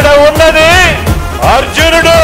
ఇక్కడ ఉన్నది అర్జునుడు.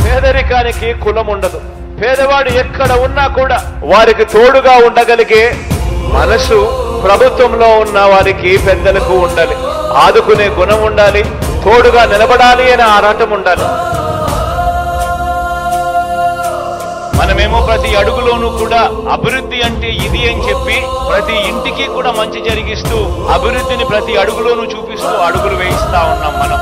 పేదరికానికి కులం ఉండదు. పేదవాడు ఎక్కడ ఉన్నా కూడా వారికి తోడుగా ఉండగలిగే మనసు ప్రభుత్వంలో ఉన్న వారికి పెద్దలకు ఉండాలి. ఆదుకునే గుణం ఉండాలి, తోడుగా నిలబడాలి అనే ఆరాటం ఉండాలి. మనమేమో ప్రతి అడుగులోనూ కూడా అభివృద్ధి అంటే ఇది అని చెప్పి ప్రతి ఇంటికి కూడా మంచి జరిగిస్తూ అభివృద్ధిని ప్రతి అడుగులోనూ చూపిస్తూ అడుగులు వేయిస్తా ఉన్నాం మనం.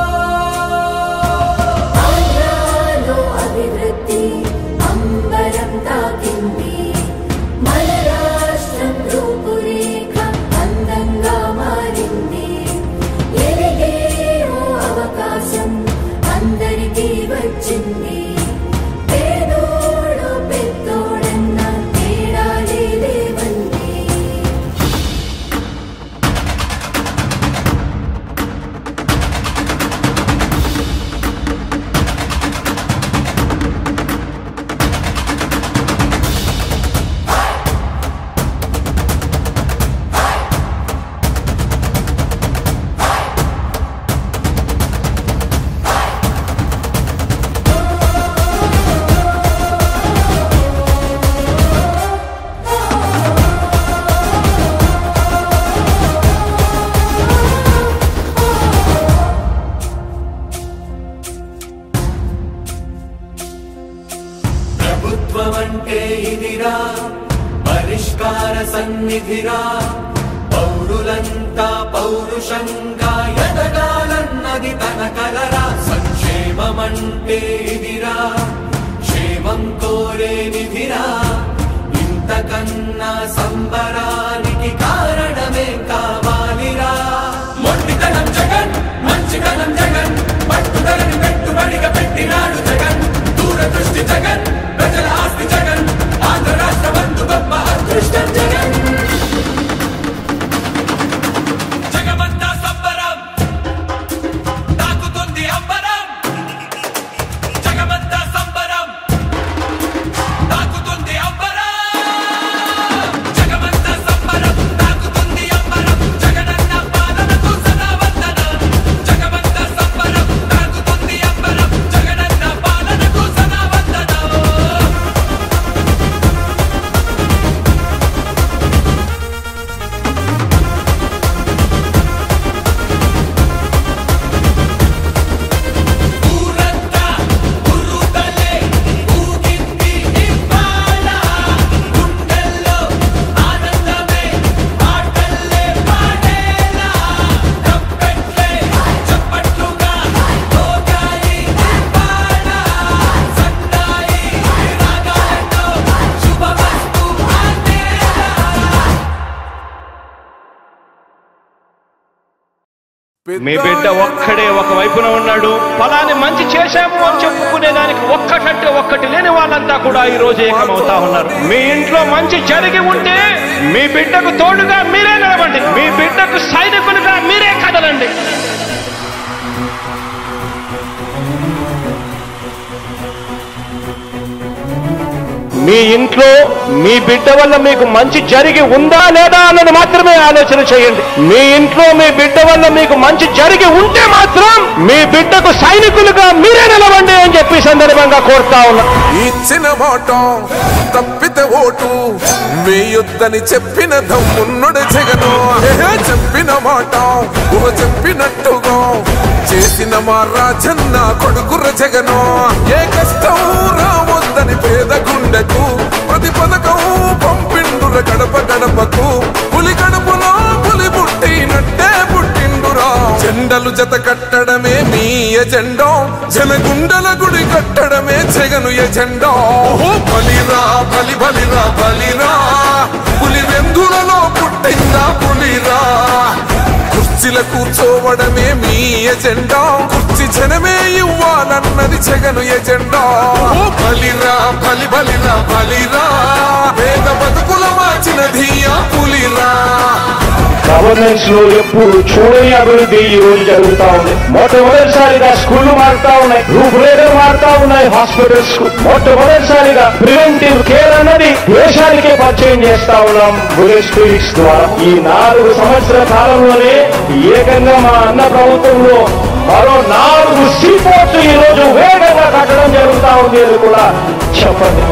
ప్రభుత్వమంటే ఇదిరా పరిష్కార సన్నిధిరా, పౌరులంతా పౌరుషంగా ఎదగాలన్నది తన కలరా. సంక్షేమమంటే ఇదిరా క్షేమం కోరే నిధిరా, ఇంతకన్నా సంబరానికి కారణమే కావాలిరా. మొండితనం జగన్, మంచితనం జగన్, పట్టుదలని పెట్టుబడిగా పెట్టినాడు జగన్. దూరదృష్టి జగన్, ప్రజల ఆస్తి జగన్, ఆంధ్ర రాష్ట్ర బంధు గొప్ప అదృష్టం జగన్. జగమంతా సంబరం, తాకుతుంది అంబరం. జగమంతా సంబరం, తాకుతుంది అంబరం. జగమంతా సంబరం, తాకుతుంది అంబరం. జగనన్న పాలనకు సదా వందనం. జగమంతా సంబరం, తాకుతుంది అంబరం. జగనన్న పాలనకు సదా వందనం. ఊరంతా ఉర్రుతలే ఊగింది ఇవాళ, గుండెల్లో ఆనందమే పాటల్లే పాడేలా. తప్పెట్లే చప్పట్లుగా మోగాయి ఇవాళ, సన్నాయి రాగాలతో శుభమస్తు అనేలా. మీ బిడ్డ ఒక్కడే ఒక వైపున ఉన్నాడు. ఫలాన్ని మంచి చేశాము అని చెప్పుకునేదానికి ఒక్కటంటే ఒక్కటి లేని వాళ్ళంతా కూడా ఈ రోజు ఏకమవుతా ఉన్నారు. మీ ఇంట్లో మంచి జరిగి ఉంటే మీ బిడ్డకు తోడుగా మీరే నిలబండి, మీ బిడ్డకు సైనికులుగా మీరే కదలండి. మీ ఇంట్లో మీ బిడ్డ వల్ల మీకు మంచి జరిగి ఉందా లేదా అన్నది మాత్రమే ఆలోచన చేయండి. మీ ఇంట్లో మీ బిడ్డ వల్ల మీకు మంచి జరిగి ఉంటే మాత్రం మీ బిడ్డకు సైనికులుగా మీరే నిలవండి అని చెప్పి సందర్భంగా కోరుతా ఉన్నా. ఇచ్చిన మాట తప్పితే ఓటు వేయొద్దని చెప్పిన దమ్మున్నడు జగను. చెప్పిన మాట చెప్పినట్టుగా చేసిన మా రాజన్న కొడుకుర జగను. ఏ కష్టం రావద్దని పేద గుండెకు ప్రతి పథకం పంపిండుర గడప గడపకు. పులి గడపలో పులి పుట్టినట్టే పుట్టిండురా. జెండలు జత కట్టడమే మీ ఎజెండా, జనగుండల గుడి కట్టడమే జగను ఎజెండా. బలిరా బలి బలిరా బలిరా, పులి వెందులలో పుట్టిందా పులిరా. కుర్చీల కూర్చోవ కూర్చోవడమే మీ ఎజెండా కుర్చీ జనమే ఇవ్వాలన్నది జగను ఎజెండా బలిరా బలి బలిరా బలిరా పేద బతుకుల మార్చిన ధీయా పులిరా గవర్నెన్స్ లో ఎప్పుడు చూడని అభివృద్ధి ఈ రోజు జరుగుతా ఉంది. మొట్టమొదటిసారిగా స్కూళ్లు మారుతా ఉన్నాయి, రూపురేఖలు మారుతా ఉన్నాయి. హాస్పిటల్స్ మొట్టమొదటిసారిగా ప్రివెంటివ్ కేర్ అన్నది దేశానికే పరిచయం చేస్తా ఉన్నాం బుల్లెట్ క్లినిక్స్ ద్వారా. ఈ 4 సంవత్సరాల కాలంలోనే ఏకంగా మా అన్న ప్రభుత్వంలో మరో 4 సీపోర్ట్స్ ఈ రోజు వేగంగా కట్టడం జరుగుతా ఉంది అని కూడా చెప్పండి.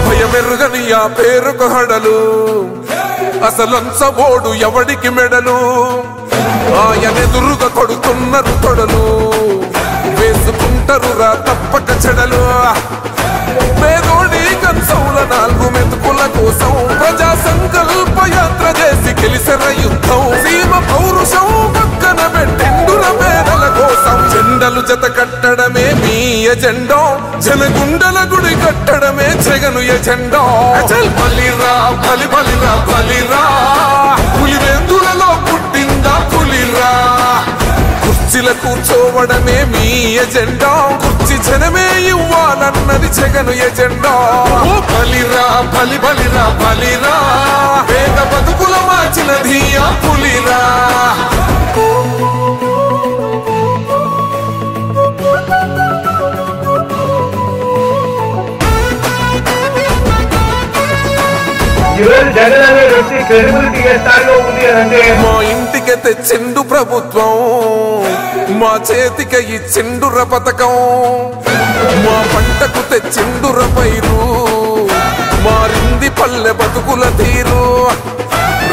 భయమెరుగని ఆ పేరుకు హడలు అసలంచబోడు ఎవడికి మెడలు ఆయనెదురుగా కొడుతున్నారు తొడలు వేసుకుంటారు రా తప్పక చెడలు పేదోడి కంచౌల 4 మెతుకుల కోసం ప్రజా సంకల్ప యాత్ర చేసి గెలిసిన యుద్ధం సీమ పౌరుషం పక్కన పెట్టిండుల పేదల కోసం జెండలు జత కట్టడమే మీ ఎజెండా జనగుండల గుడి కట్టడమే జగను ఎజెండా బలిరా బలి బలిరా బలిరా పులివెందులలో పుట్టిందా పులిరా కుర్చీల కూర్చోవడమే మీ ఎజెండా కుర్చీ జనమే ఇవ్వాలన్నది జగను ఎజెండా బలిరా బలి బలిరా బలిరా పేద బతుకుల మార్చిన ధీయా పులిరా జగన్ అనే వ్యక్తి క్రెడిబిలిటీ ఏ స్థాయిలో ఉంది అంటే మా ఇంటికి తెచ్చిండు ప్రభుత్వం మా చేతికి ఇచ్చిండుర పథకం మా పంటకు తెచ్చిండుర పైరు మారింది పల్లె బతుకుల తీరు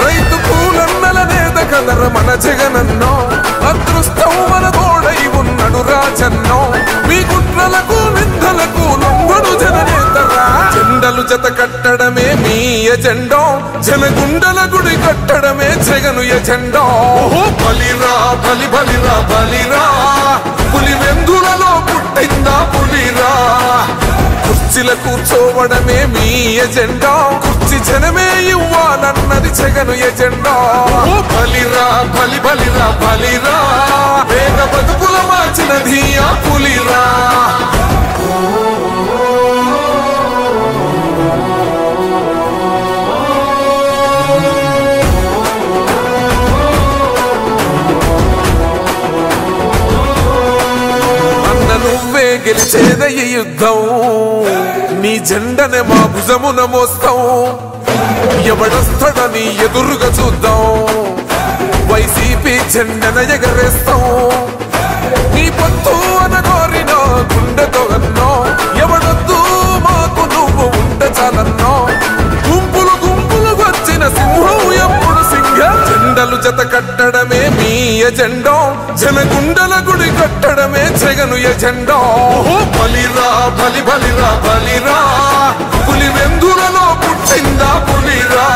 రైతు కూలన్నల నేత కదర మన జగనన్నో అదృష్టం మన తోడై ఉన్నాడు రాజన్నో మీ కుట్రలకు నిందలకు లొంగడు జననేతరా జెండలు జత కట్టడమే మీ ఎజెండా జనగుండల గుడి కట్టడమే జగను ఎజెండా బలిరా బలి బలిరా బలిరా పులివెందులలో పుట్టిందా పులిరా కుర్చీల కూర్చోవడమే మీ ఎజెండా కుర్చీ జనమే ఇవ్వాలన్నది జగను ఎజెండా బలిరా బలి బలిరా బలిరా పేద బతుకుల మార్చిన ధీయా పులిరా నువ్వే గెలిచేద ఈ యుద్ధం నీ జెండనే మా భుజమున మోస్తాం ఎవడొస్తాడని ఎదురుగా చూద్దాం వైసీపీ జెండన ఎగరేస్తాం నీ పొత్తు అనగోరిన గుండెతో అన్నో ఎవడొద్దు మాకు నువ్వు ఉంటే చాలన్నో గుంపులు గుంపులు వచ్చిన సింహం ఎప్పుడు సింహ జెండలు జత కట్టడమే మీ ఎజెండా జనగుండల గుడి కట్టడమే జగను ఎజెండా బలిరా బలి బలిరా బలిరా పులివెందులలో పుట్టిందా పులిరా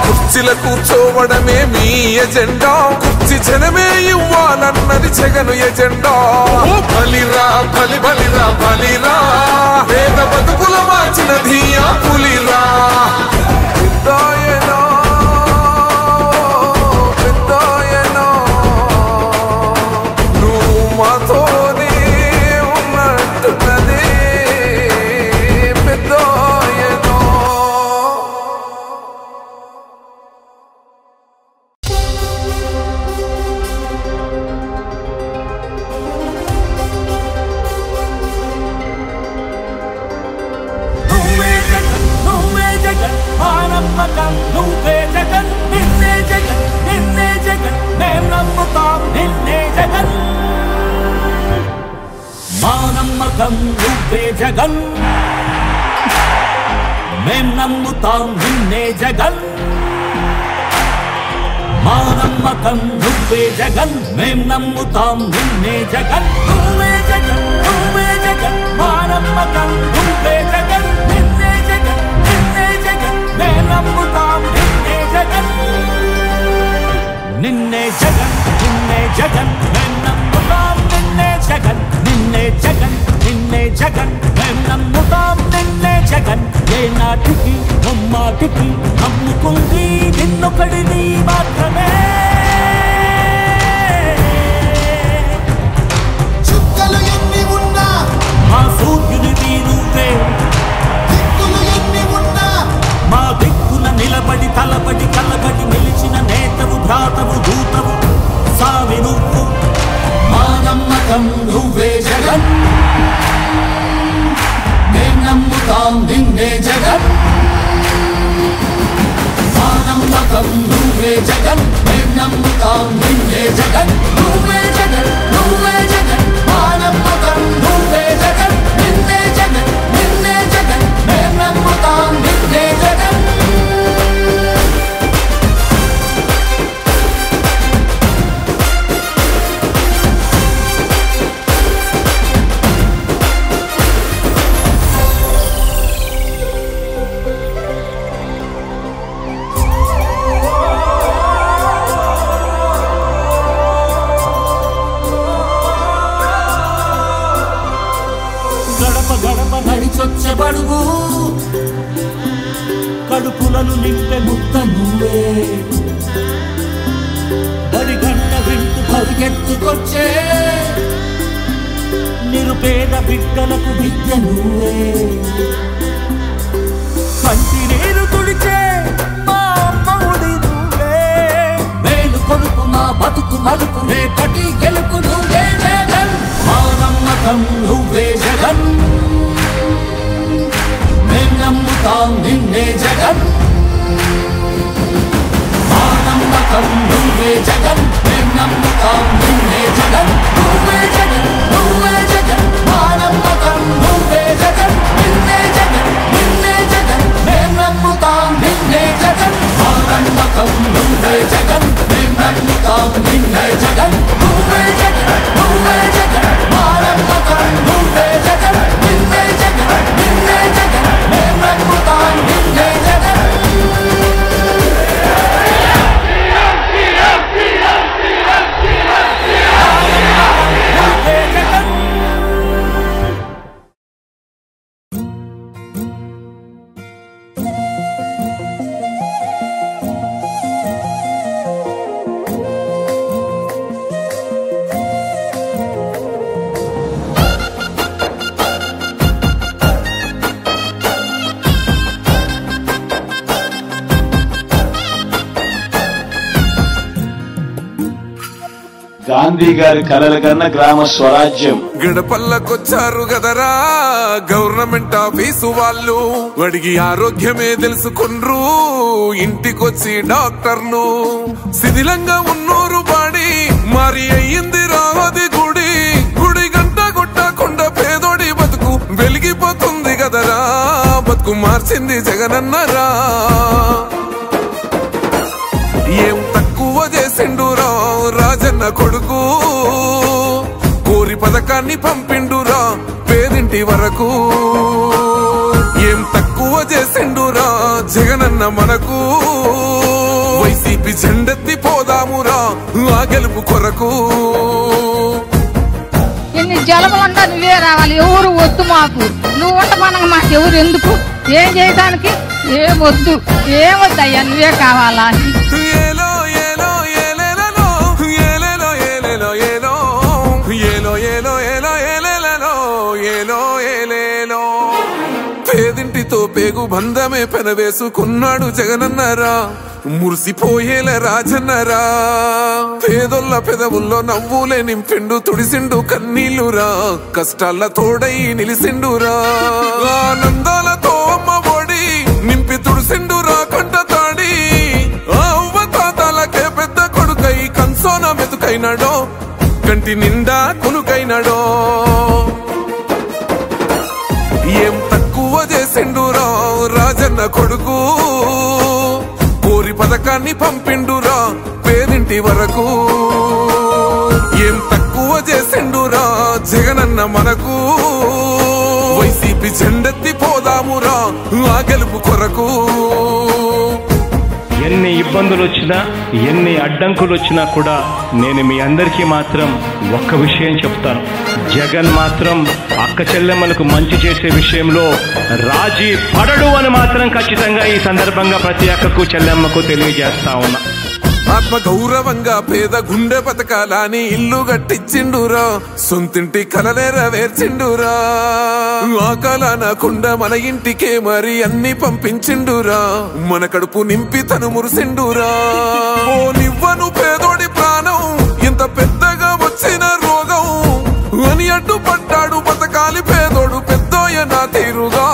కుర్చీల కూర్చోవడమే మీ ఎజెండా కుర్చీ జనమే ఇవ్వాలన్నది జగను ఎజెండా బలిరా బలి బలిరా బలిరా పేద బతుకుల మార్చిన ధీయా పులిరా నువ్వే జగన్ నిన్నే జగన్ నిన్నే జగన్ మేం నమ్ముతాం నిన్నే జగన్ మా నమ్మకం నువ్వే జగన్ మేం నమ్ముతాం నిన్నే జగన్ మా నమ్మకం నువ్వే జగన్ మేం నమ్ముతాం నిన్నే జగన్ నువ్వే జగన్ నువ్వే జగన్ మా నమ్మకం నువ్వే జగన్ నిన్నే జగన్ నిన్నే జగన్ మేం నమ్ముతాం నిన్నే జగన్ నిన్నే జగన్ నిన్నే జగన్ మేం నమ్ముతాం నిన్నే జగన్ నిన్నే జగన్ నిన్నే జగన్ మేం నమ్ముతాం నిన్నే జగన్ ఏ నాటికి ముమ్మాటికి నమ్ముకుంది నిన్నొకడిని మాత్రమే. చుక్కలు ఎన్ని ఉన్నా మా సూర్యునివి నువ్వే, దిక్కులు ఎన్ని ఉన్నా మా దిక్కున నిలబడి తలబడి కలబడి నిలిచిన నేతవు భ్రాతవు దూతవు సావి నువ్వు. మా నమ్మకం నువ్వే జగన్, మేం నమ్ముతాం నిన్నే జగన్. మా నమ్మకం నువ్వే జగన్, మేం నమ్ముతాం నిన్నే జగన్. నువ్వే జగన్, నువ్వే జగన్, మా నమ్మకం నువ్వే జగన్. నిన్నే జగన్, నిన్నే జగన్, మేం నమ్ముతాం నిన్నే జగన్. గడప గడప నడిచొచ్చబడుగు, కడుపులను నింపే ముద్ద నువ్వే. బడి గంట వింటూ పరిగెత్తుకొచ్చే నిరుపేద బిడ్డలకు విద్య నువ్వే. కంటి నీరు తుడిచే మా అమ్మఒడి నువ్వే. మేలు కొడుకు మా బతుకు మలుపు రేపటి గెలుపు నువ్వే జగన్. మా నమ్మకం నువ్వే జగన్, మేం నమ్ముతాం నిన్నే జగన్. మా నమ్మకం నువ్వే జగన్, మేం నమ్ముతాం నిన్నే జగన్. నువ్వే జగన్, నువ్వే జగన్, మా నమ్మకం నువ్వే జగన్. నిన్నే జగన్, నిన్నే జగన్, మేం నమ్ముతాం నిన్నే జగన్. మా నమ్మకం నువ్వే జగన్, మేం నమ్ముతాం నిన్నే జగన్. నువ్వే జగన్, నువ్వే జగన్, మా నమ్మకం నువ్వే జగన్. నిన్నే జగన్, నిన్నే జగన్, మేం నమ్ముతాం నిన్నే జగన్. గాంధీ గారి కలల కన్నా గ్రామ స్వరాజ్యం. గడపల్లకొచ్చారు గదరా గవర్నమెంట్ ఆఫీసు వాళ్ళు, అడిగి ఆరోగ్యమే తెలుసుకుండ్రు ఇంటికొచ్చి డాక్టర్లు. శిథిలంగా ఉన్నోరు బాడి మరి అయ్యింది రావది గుడి. గుడి గంట కొట్టకుండా పేదోడి బతుకు వెలిగిపోతుంది గదరా. బతుకు మార్చింది జగనన్నరా. ఏం తక్కువ చేసిండురా రాజన్న కొడుకు, కోరి పథకాన్ని పంపిండురా పేదింటి వరకు. ఏం తక్కువ చేసిండురా జగనన్న మనకు, వైసీపీ జెండెత్తి పోదామురా ఆ గెలుపు కొరకు. ఎన్ని జలములంతా నువ్వే రావాలి, ఎవరు వద్దు మాకు. నువ్వు ఉండమనగా మాకు ఎవరు ఎందుకు, ఏం చేయడానికి ఏమొద్దు, ఏమొద్దయ్యా నువ్వే కావాలా. ఏలో ఏలో ఏలేలలో ఏలేలో ఏలేలో ఏలో ఏలో ఏలో ఏలో ఏలేలలో ఏలో ఏలేలో. పేదింటితో పేగు బంధమే పెనవేసుకున్నాడు జగనన్నరా. మురిసిపోయేల రాజన్నరా. పేదొల్ల పెదవుల్లో నవ్వులే నింపిండు తుడిసిండు కన్నీళ్లురా. కష్టాల తోడై నిలిసిండురా. ఆనందాలతో అమ్మ ఒడి నింపి తుడిసిండురా కంట తాడి. అవ్వ తాతలకే పెద్ద కొడుకై కన్సోన మెతుకైనాడో, కంటి నిండా కొనుకైనాడో. ఏం తక్కువ చేసిండురా రాజన్న కొడుకు, కోరి పథకాన్ని పంపిండురా పేదింటి వరకు. ఏం తక్కువ చేసిండురా జగనన్న మనకు, వైసీపీ జెండెత్తి పోదామురా ఆ గెలుపు కొరకు. ఎన్ని ఇబ్బందులు వచ్చినా ఎన్ని అడ్డంకులు వచ్చినా కూడా నేను మీ అందరికీ మాత్రం ఒక్క విషయం చెప్తాను. జగన్ మాత్రం అక్క చెల్లెమ్మలకు మంచి చేసే విషయంలో రాజీ పడడు అని మాత్రం ఖచ్చితంగా ఈ సందర్భంగా ప్రతి అక్కకు చెల్లెమ్మకు తెలియజేస్తా ఉన్నా. ఆత్మ గౌరవంగా పేద గుండె బతకాలని ఇల్లు కట్టించిండురా, సొంతింటి కలనేరవేర్చిండురా. ఆకలనకుండా మన ఇంటికే మరి అన్ని పంపించిండురా, మన కడుపు నింపి తను మురిసిండురా. ఓ నివ్వను పేదోడి ప్రాణం ఇంత పెద్దగా వచ్చిన రోగం అని అడ్డుపడ్డాడు బతకాలి పేదోడు పెద్దోయ నా తీరుగా.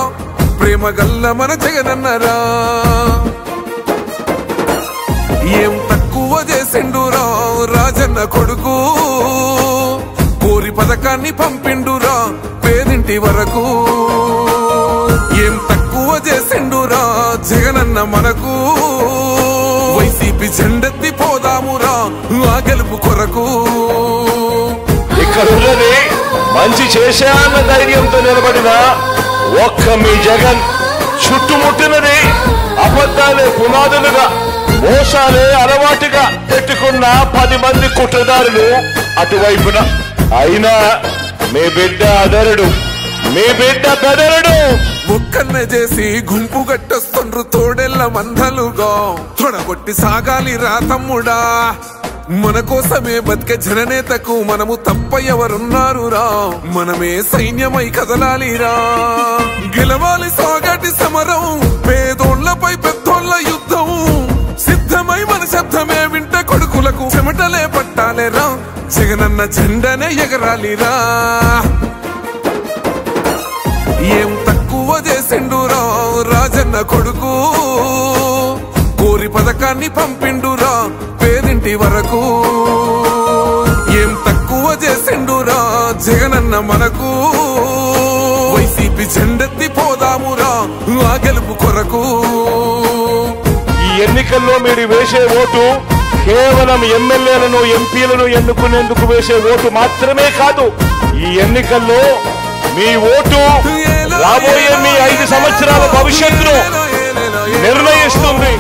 ప్రేమ గల్ల మన జగనన్నరా, ఏం తక్కువ చేసిండురా రాజన్న కొడుకు, కోరి పథకాన్ని పంపిండురా పేదింటి వరకు. ఏం తక్కువ చేసిండురా జగనన్న మనకు, వైసీపీ జెండెత్తి పోదామురా ఆ గెలుపు కొరకు. ఇక్కడ ఉన్నది మంచి చేశా అన్న ధైర్యంతో నిలబడిన ఒక్క మీ జగన్, చుట్టుముట్టినది అబద్ధాలే పునాదులుగా మోసాలే అలవాటుగా పెట్టుకున్న 10 మంది కుట్రదారులు అటువైపున. అయినా మీ బిడ్డ అదరుడు, మీ బిడ్డ బెదరుడు. ఒక్కన్నే చేసి గుంపు గట్టొస్తుండ్రు తోడెల్ల మందలుగా, తొడగొట్టి సాగాలి రా తమ్ముడా. మన కోసమే బతికే జననేతకు మనము తప్ప ఎవరున్నారు రా, మనమే సైన్యమై కదలాలిరా. గెలవాలి సాగటి సమరం, పేదోళ్లపై పెద్దోళ్ల యుద్ధం. సిద్ధమై మన శబ్దమే వింట కొడుకులకు చెమటలే పట్టాలేరా, జగనన్న జెండనే ఎగరాలిరా. ఏం తక్కువ చేసిండురా రాజన్న కొడుకు, కోరి పథకాన్ని పంపిండురా పేదింటి వరకు. ఏం తక్కువ చేసిండురా జగనన్న మనకు, వైసీపీ జెండెత్తి పోదామురా ఆ గెలుపు కొరకు. ఈ ఎన్నికల్లో మీరు వేసే ఓటు కేవలం ఎమ్మెల్యేలను ఎంపీలను ఎన్నుకునేందుకు వేసే ఓటు మాత్రమే కాదు. ఈ ఎన్నికల్లో మీ ఓటు రాబోయే మీ 5 సంవత్సరాల భవిష్యత్తును నిర్ణయిస్తుంది.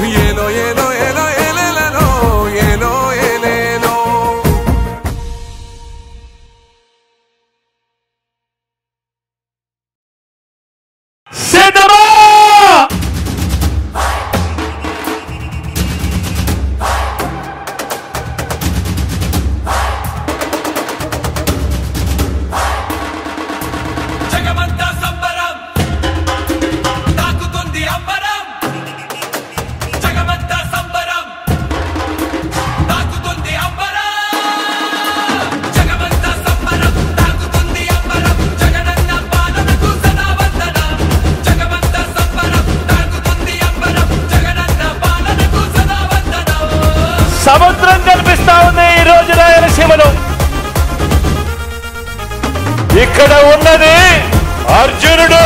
సముద్రం కనిపిస్తా ఉంది ఈ రోజు రాయలసీమలో. ఇక్కడ ఉన్నది అర్జునుడు.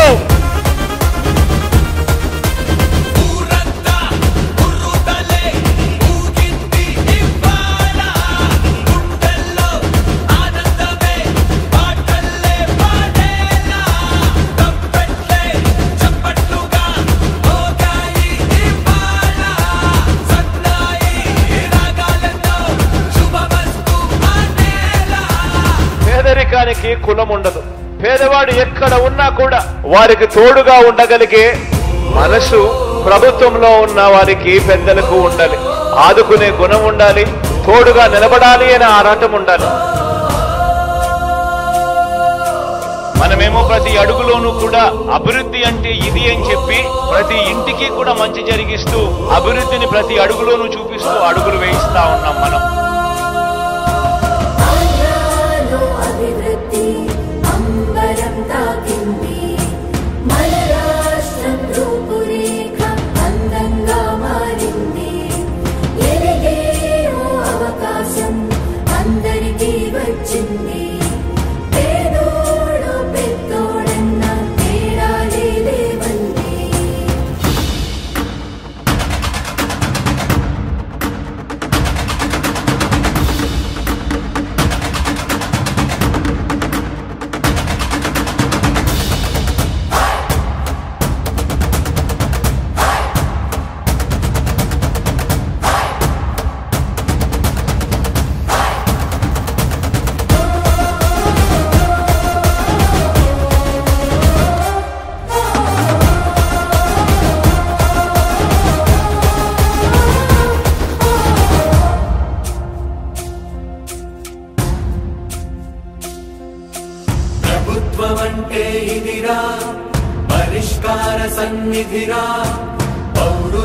పేదరికానికి కులం ఉండదు. పేదవాడు ఎక్కడ ఉన్నా కూడా వారికి తోడుగా ఉండగలిగే మనసు ప్రభుత్వంలో ఉన్న వారికి పెద్దలకు ఉండాలి. ఆదుకునే గుణం ఉండాలి, తోడుగా నిలబడాలి అనే ఆరాటం ఉండాలి. మనమేమో ప్రతి అడుగులోనూ కూడా అభివృద్ధి అంటే ఇది అని చెప్పి ప్రతి ఇంటికి కూడా మంచి జరిగిస్తూ అభివృద్ధిని ప్రతి అడుగులోనూ చూపిస్తూ అడుగులు వేయిస్తా ఉన్నాం మనం.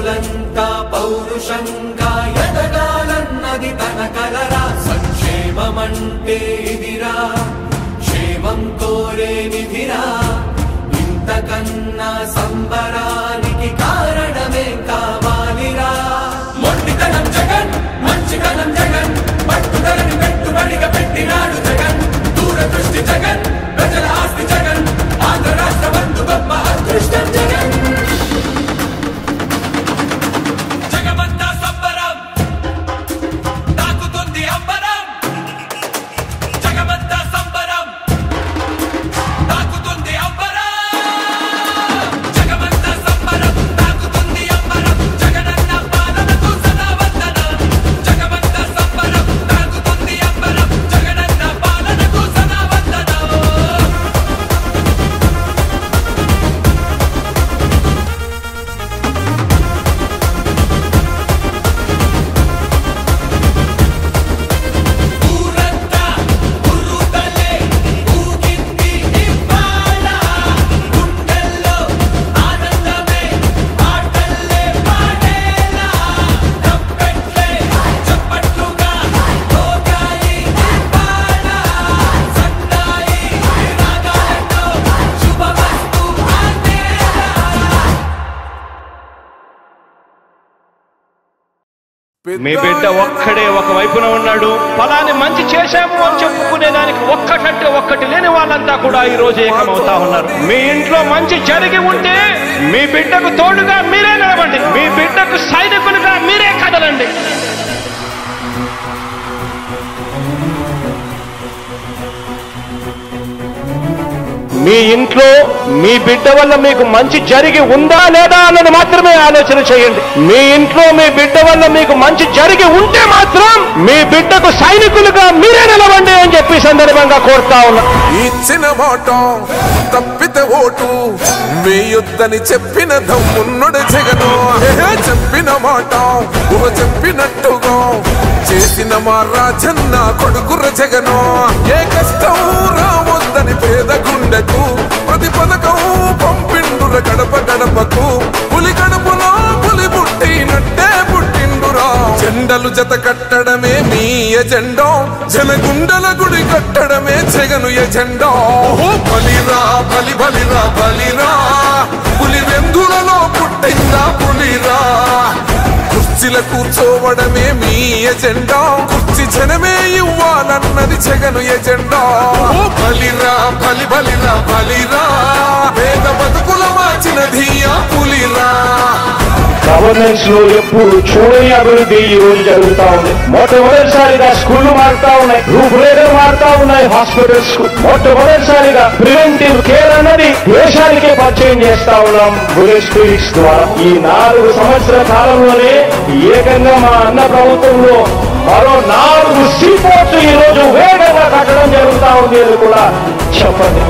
పౌరులంతా పౌరుషంగా ఎదగాలన్నది తన కలరా సంక్షేమమంటే ఇదిరా క్షేమం కోరే నిధిరా ఇంతకన్నా సంబరానికి కారణమే కావాలిరా మొండితనం జగన్ మంచితనం జగన్ పట్టుదలని పెట్టుబడిగా పెట్టినాడు జగన్ దూరదృష్టి జగన్ ప్రజల ఆస్తి జగన్ ఆంధ్ర రాష్ట్ర బంధు గొప్ప అదృష్టం జగన్ జగమంతా సంబరం తాకుతుంది అంబరం జగమంతా సంబరం తాకుతుంది అంబరం జగమంతా సంబరం తాకుతుంది అంబరం జగనన్న పాలనకు సదా వందనం జగమంతా సంబరం తాకుతుంది అంబరం జగనన్న పాలనకు సదా వందనం ఊరంతా ఉర్రుతలే ఊగింది ఇవ్వాల గుండెల్లో ఆనందమే ఆటల్లే పాడేలా తప్పెట్లే చప్పట్లుగా మోగాయి ఇవ్వాల సన్నాయి రాగాలతో శుభమస్తు ఆందేలా మీ బిడ్డ ఒక్కడే ఒక వైపున ఉన్నాడు. ఫలాన్ని మంచి చేశాము అని చెప్పుకునేదానికి ఒక్కటంటే ఒక్కటి లేని వాళ్ళంతా కూడా ఈ రోజు ఏకమవుతా ఉన్నారు. మీ ఇంట్లో మంచి జరిగి ఉంటే మీ బిడ్డకు తోడుగా మీరే నిలబండి. మీ బిడ్డకు సైనికులుగా మీరే కదలండి. మీ ఇంట్లో మీ బిడ్డ వల్ల మీకు మంచి జరిగి ఉందా లేదా అన్నది మాత్రమే ఆలోచన చేయండి. మీ ఇంట్లో మీ బిడ్డ వల్ల మీకు మంచి జరిగి ఉంటే మాత్రం మీ బిడ్డకు సైనికులుగా మీరే నిలవండి అని చెప్పి సందర్భంగా కోరుతా ఉన్నా. ఇచ్చిన మాట తప్పితే ఓటు వేయొద్దని చెప్పిన దమ్మున్నడు జగను. చెప్పిన మాట ఊహ చెప్పినట్టుగా చేసిన మా రాజన్న కొడుకుర జగను. ఏ కష్టం రావద్దని పేద గుండెకు ప్రతి పథకం పంపిండుర గడప గడపకు. పులి గడపలో పులి పుట్టినట్టే పుట్టిండురా. జెండలు జత కట్టడమే మీ ఎజెండా, జనగుండల గుడి కట్టడమే జగను ఎజెండా. బలిరా బలి బలిరా బలిరా పులి వెందులలో పుట్టిందా పులిరా. కుర్చీల కూర్చోవడమే మీ ఎజెండా, కుర్చీ జనమే ఇవ్వాలన్నది జగను ఎజెండా. బలిరా బలి బలిరా బలిరా పేద బతుకుల మార్చినది ఆ పులిరా. గవర్నెన్స్ లో ఎప్పుడు చూడని అభివృద్ధి ఈ రోజు జరుగుతా ఉంది. మొట్టమొదటిసారిగా స్కూళ్లు మారుతా ఉన్నాయి, రూపురేఖలు మారుతా ఉన్నాయి. హాస్పిటల్స్ కు మొట్టమొదటిసారిగా ప్రివెంటివ్ కేర్ అన్నది దేశానికే పరిచయం చేస్తా ఉన్నాం బుల్లెట్ క్లినిక్స్ ద్వారా. ఈ 4 సంవత్సరాల కాలంలోనే ఏకంగా మా అన్న ప్రభుత్వంలో మరో 4 సీపోర్ట్స్ ఈ రోజు వేగంగా కట్టడం జరుగుతా ఉంది అని కూడా చెప్పండి.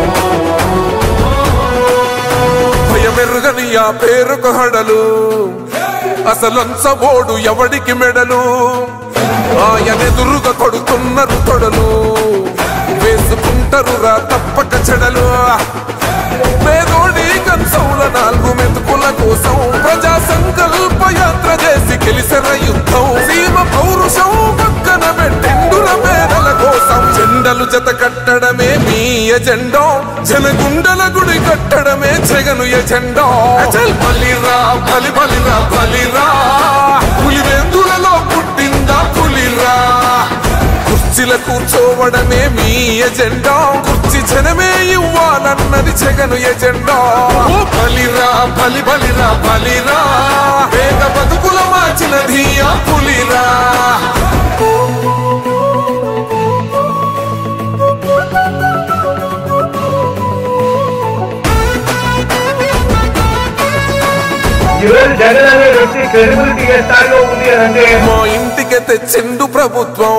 భయమెరుగని ఆ పేరుకు హడలు, అసలంచబోడు ఎవడికి మెడలు. ఆయనెదురుగా కొడుతున్నారు తొడలు, వేసుకుంటారు రా తప్పక చెడలు. పేదోడి కంచౌల 4 మెతుకుల కోసం ప్రజా సంకల్ప యాత్ర చేసి గెలిసిన యుద్ధం. సీమ పౌరుషం పక్కన పెట్టిండుర పేదల కోసం. జెండలు జత కట్టడమే మీ ఎజెండా, జనగుండల గుడి కట్టడమే జగను ఎజెండా. బలిరా బలి బలిరా బలిరా పులి వెందులలో పుట్టిందా పులిరా. కుర్చీల కూర్చోవడమే మీ ఎజెండా, కుర్చీ జనమే ఇవ్వాలన్నది జగను ఎజెండా. బలిరా బలి బలిరా బలిరా పేద బతుకుల మార్చినది ఆ పులిరా. జగన్ అనే వ్యక్తి క్రెడిబిలిటీ ఏ స్థాయిలో ఉంది అంటే మా ఇంటికి తెచ్చిండు ప్రభుత్వం,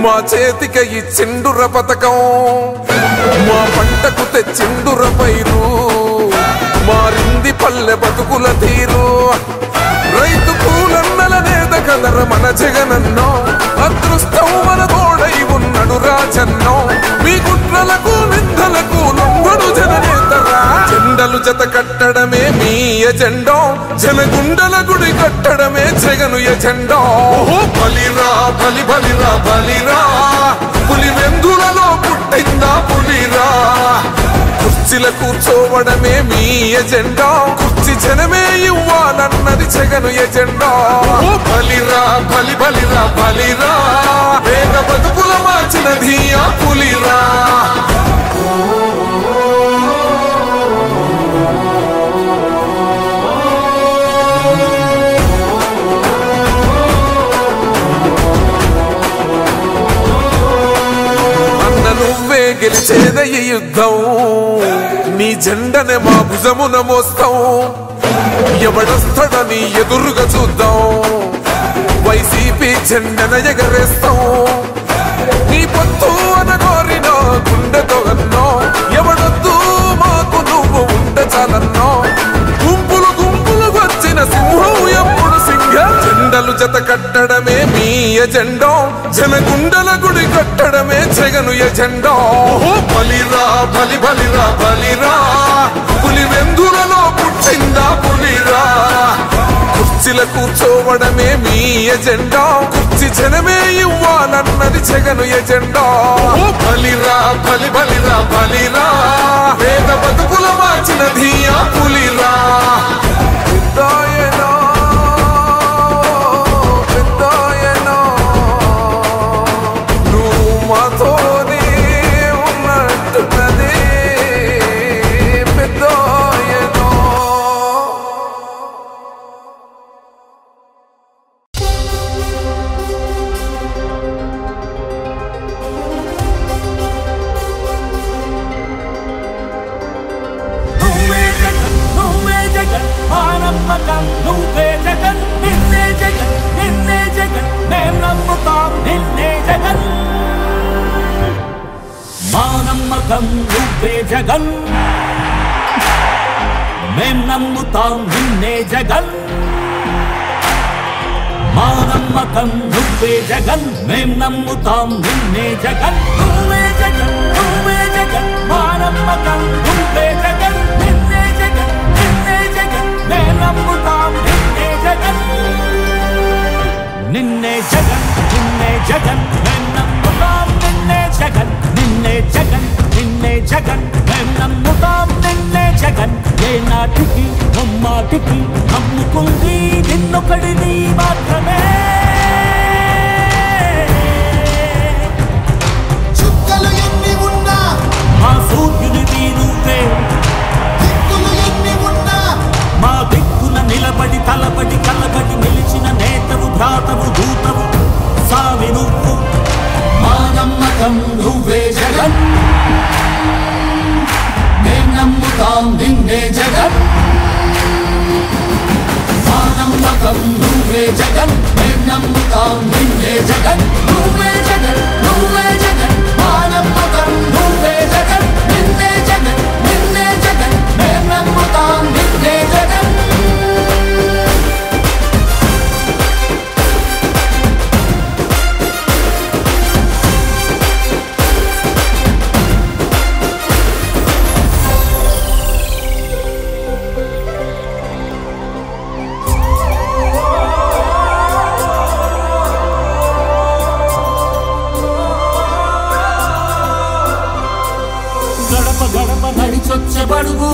మా చేతికి ఇచ్చిండుర పథకం. మా పంటకు తెచ్చిండుర పైరు, మారింది పల్లె బతుకుల తీరు. రైతు పూలన్నల నేత కదర మన జగనన్నో, అదృష్టం మన తోడై ఉన్నడు రాజన్నో. మీ కుట్రలకు నిందలకు లొంగడు జననేతరా. జెండలు జెండలు జత కట్టడమే మీ ఎజెండా జనగుండల గుడి కట్టడమే జగను ఎజెండా బలిరా బలి బలిరా బలిరా పులి వెందులలో పుట్టిందా పులిరా కుర్చీల కూర్చోవడమే మీ ఎజెండా కుర్చీ జనమే ఇవ్వాలన్నది జగను ఎజెండా బలిరా బలి బలిరా బలిరా వేగ బతుకుల మార్చినది ఆ పులిరా నువ్వే గెలిచేదయ్య యుద్ధం నీ జెండనే మా భుజమున మోస్తాం ఎవడొస్తాడని ఎదురుగా చూద్దాం వైసీపీ జెండన ఎగరేస్తాం నీ పొత్తు అనగోరినో గుండెతో అన్నో ఎవడొద్దు మాకు నువ్వు ఉండ చాలన్నో గుంపులు గుంపులు వచ్చిన సింహం ఎప్పుడు సింహ జెండలు జత కట్టడమే మీ ఎజెండా జనగుండల గుడి కట్టడమే జగను ఎజెండా బలిరా బలి బలిరా బలిరా పులి వెందులలో పుట్టిందా పులిరా కుర్చీల కూర్చోవడమే మీ ఎజెండా కుర్చీ జనమే ఇవ్వాలన్నది జగను ఎజెండా బలిరా బలి బలిరా బలిరా వేద బతుకుల మార్చినది ఆ పులిరా నువ్వే జగన్ నిన్నే జగన్ నిన్నే జగన్ మేం నమ్ముతాం నిన్నే జగన్ మా నమ్మకం నువ్వే జగన్ మేం నమ్ముతాం నిన్నే జగన్ మా నమ్మకం నువ్వే జగన్ మేం నమ్ముతాం నిన్నే జగన్ నువ్వే జగన్ నువ్వే జగన్ మా నమ్మకం నువ్వే జగన్ నిన్నే జగన్ నిన్నే జగన్ మేం నమ్ముతాం నిన్నే జగన్ నిన్నే జగన్ నిన్నే జగన్ మేం నమ్ముతాం నిన్నే జగన్ నిన్నే జగన్ నిన్నే జగన్ మేం నమ్ముతాం నిన్నే జగన్ ఏ నాటికి నమ్మాటికి నమ్ముకుంది నిన్నొకడిని మాత్రమే చుక్కలు ఎన్ని ఉన్నా మా సూర్యునిది నువ్వే దిక్కులు ఎన్ని ఉన్నా మా దిక్కున నిలబడి తలబడి కలబడి నిలిచిన నేతవు భ్రాతవు దూతవు సావి నువ్వు మా నమ్మకం నువ్వే జగన్ మేం నమ్ముతాం నిన్నే జగన్ మా నమ్మకం నువ్వే జగన్ మేం నమ్ముతాం నిన్నే జగన్ నువ్వే జగన్ నువ్వే జగన్ మా నమ్మకం నువ్వే జగన్ నిన్నే జగన్ నిన్నే జగన్ మేం నమ్ముతాం నిన్నే జగన్ గడప గడప నడిచొచ్చే బడుగు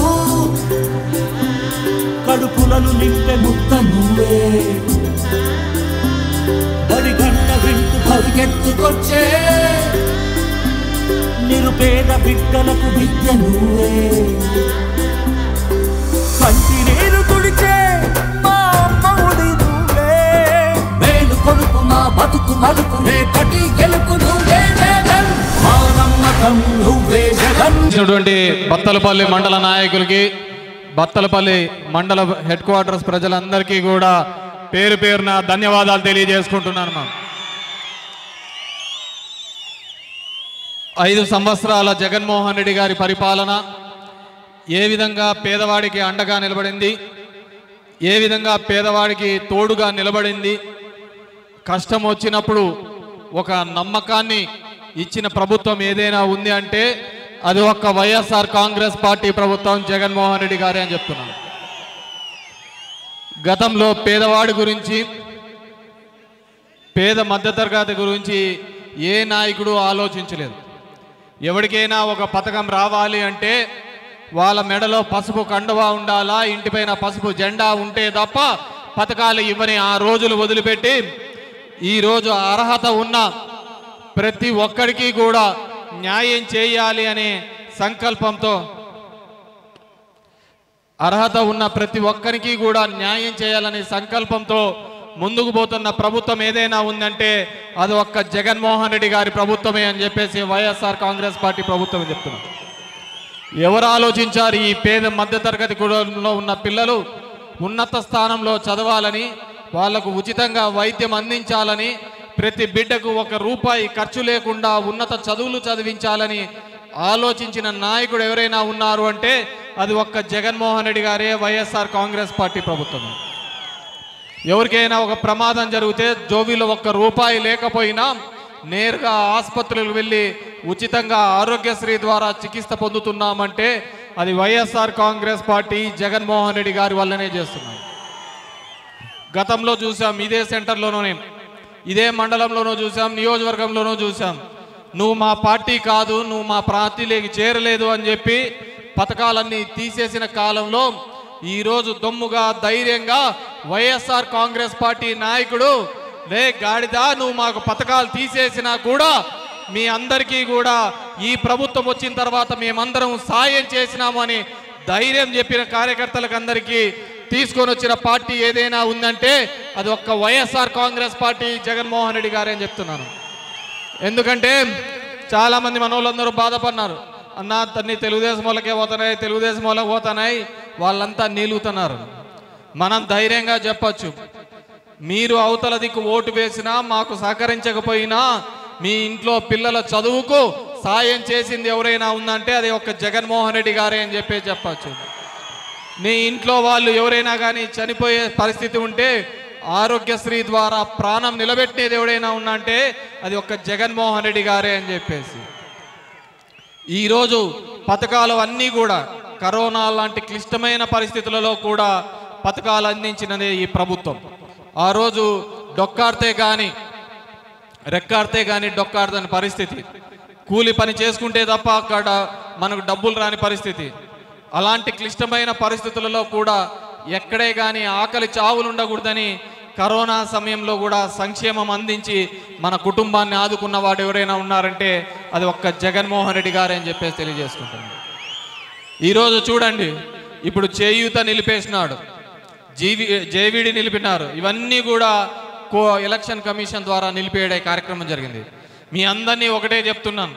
కడుపులను నింపే ముక్త నువ్వే బడి గంట వింటూ పరిగెత్తుకొచ్చే నిరుపేద బిడ్డలకు విద్య నువ్వే కంటి నీరు తుడిచే మా అమ్మఒడి నువ్వే మేలు కొడుకు మా బతుకు మలుపు రేపటి గెలుపు నువ్వే జగన్ మా నమ్మకం నువ్వే జగన్ బత్తలపల్లి మండల నాయకులకి బత్తలపల్లి మండల హెడ్ క్వార్టర్స్ ప్రజలందరికీ కూడా పేరు పేరున ధన్యవాదాలు తెలియజేసుకుంటున్నాను. 5 సంవత్సరాల జగన్మోహన్ రెడ్డి గారి పరిపాలన ఏ విధంగా పేదవాడికి అండగా నిలబడింది, ఏ విధంగా పేదవాడికి తోడుగా నిలబడింది, కష్టం వచ్చినప్పుడు ఒక నమ్మకాన్ని ఇచ్చిన ప్రభుత్వం ఏదైనా ఉంది అంటే అది ఒక్క వైఎస్ఆర్ కాంగ్రెస్ పార్టీ ప్రభుత్వం, జగన్మోహన్ రెడ్డి గారే అని చెప్తున్నాను. గతంలో పేదవాడి గురించి, పేద మధ్యతరగతి గురించి ఏ నాయకుడు ఆలోచించలేదు. ఎవరికైనా ఒక పథకం రావాలి అంటే వాళ్ళ మెడలో పసుపు కండువా ఉండాలా, ఇంటిపైన పసుపు జెండా ఉంటే తప్ప పథకాలు ఇవ్వని ఆ రోజులు వదిలిపెట్టి ఈరోజు అర్హత ఉన్న ప్రతి ఒక్కరికి కూడా న్యాయం చేయాలి అనే సంకల్పంతో, అర్హత ఉన్న ప్రతి ఒక్కరికి కూడా న్యాయం చేయాలనే సంకల్పంతో ముందుకు పోతున్న ప్రభుత్వం ఏదైనా ఉందంటే అది ఒక్క జగన్మోహన్ రెడ్డి గారి ప్రభుత్వమే అని చెప్పేసి వైఎస్ఆర్ కాంగ్రెస్ పార్టీ ప్రభుత్వం చెప్తున్నారు. ఎవరు ఆలోచించారు ఈ పేద మధ్యతరగతి కుటుంబంలో ఉన్న పిల్లలు ఉన్నత స్థానంలో చదవాలని, వాళ్లకు ఉచితంగా వైద్యం అందించాలని, ప్రతి బిడ్డకు ₹1 ఖర్చు లేకుండా ఉన్నత చదువులు చదివించాలని ఆలోచించిన నాయకుడు ఎవరైనా ఉన్నారు అంటే అది ఒక్క జగన్మోహన్ రెడ్డి గారే, వైఎస్ఆర్ కాంగ్రెస్ పార్టీ ప్రభుత్వం. ఎవరికైనా ఒక ప్రమాదం జరిగితే జోబీలో ₹1 లేకపోయినా నేరుగా ఆసుపత్రులకు వెళ్ళి ఉచితంగా ఆరోగ్యశ్రీ ద్వారా చికిత్స పొందుతున్నామంటే అది వైఎస్ఆర్ కాంగ్రెస్ పార్టీ, జగన్మోహన్ రెడ్డి గారి వల్లనే చేస్తున్నాం. గతంలో చూసాం, ఇదే సెంటర్లోనే, ఇదే మండలంలోనూ చూసాం, నియోజకవర్గంలోనూ చూసాం. నువ్వు మా పార్టీ కాదు, నువ్వు మా పార్టీలోకి చేరలేదు అని చెప్పి పథకాలన్నీ తీసేసిన కాలంలో ఈరోజు దమ్ముగా ధైర్యంగా వైఎస్ఆర్ కాంగ్రెస్ పార్టీ నాయకుడు, లే గాడిదా, నువ్వు మాకు పథకాలు తీసేసినా కూడా మీ అందరికీ కూడా ఈ ప్రభుత్వం వచ్చిన తర్వాత మేమందరం సాయం చేసినాము అని ధైర్యం చెప్పిన కార్యకర్తలకు అందరికీ తీసుకొని వచ్చిన పార్టీ ఏదైనా ఉందంటే అది ఒక్క వైఎస్ఆర్ కాంగ్రెస్ పార్టీ, జగన్మోహన్ రెడ్డి గారే అని చెప్తున్నాను. ఎందుకంటే చాలామంది మనోళ్ళందరూ బాధపడినారు, అన్న తన్ని తెలుగుదేశం వాళ్ళకే పోతున్నాయి, తెలుగుదేశం వాళ్ళకి పోతున్నాయి, వాళ్ళంతా నీలుగుతున్నారు. మనం ధైర్యంగా చెప్పచ్చు, మీరు అవతల దిక్కు ఓటు వేసినా మాకు సహకరించకపోయినా మీ ఇంట్లో పిల్లల చదువుకు సాయం చేసింది ఎవరైనా ఉందంటే అది ఒక్క జగన్మోహన్ రెడ్డి గారే అని చెప్పచ్చు. నీ ఇంట్లో వాళ్ళు ఎవరైనా కానీ చనిపోయే పరిస్థితి ఉంటే ఆరోగ్యశ్రీ ద్వారా ప్రాణం నిలబెట్టేది ఎవరైనా ఉందంటే అది ఒక్క జగన్మోహన్ రెడ్డి గారే అని చెప్పేసి ఈరోజు పథకాలు అన్నీ కూడా కరోనా లాంటి క్లిష్టమైన పరిస్థితులలో కూడా పథకాలు అందించినదే ఈ ప్రభుత్వం. ఆ రోజు డొక్కాడితే కానీ రెక్కాడితే కానీ డొక్కాడదని పరిస్థితి, కూలి పని చేసుకుంటే తప్ప అక్కడ మనకు డబ్బులు రాని పరిస్థితి. అలాంటి క్లిష్టమైన పరిస్థితులలో కూడా ఎక్కడే కానీ ఆకలి చావులు ఉండకూడదని కరోనా సమయంలో కూడా సంక్షేమం అందించి మన కుటుంబాన్ని ఆదుకున్న వాడు ఎవరైనా ఉన్నారంటే అది ఒక్క జగన్మోహన్ రెడ్డి గారే అని చెప్పేసి తెలియజేసుకుంటాను. ఈరోజు చూడండి, ఇప్పుడు చేయూత నిలిపేసినాడు, జేవీడి నిలిపినారు. ఇవన్నీ కూడా ఎలక్షన్ కమిషన్ ద్వారా నిలిపేయడే కార్యక్రమం జరిగింది. మీ అందరినీ ఒకటే చెప్తున్నాను,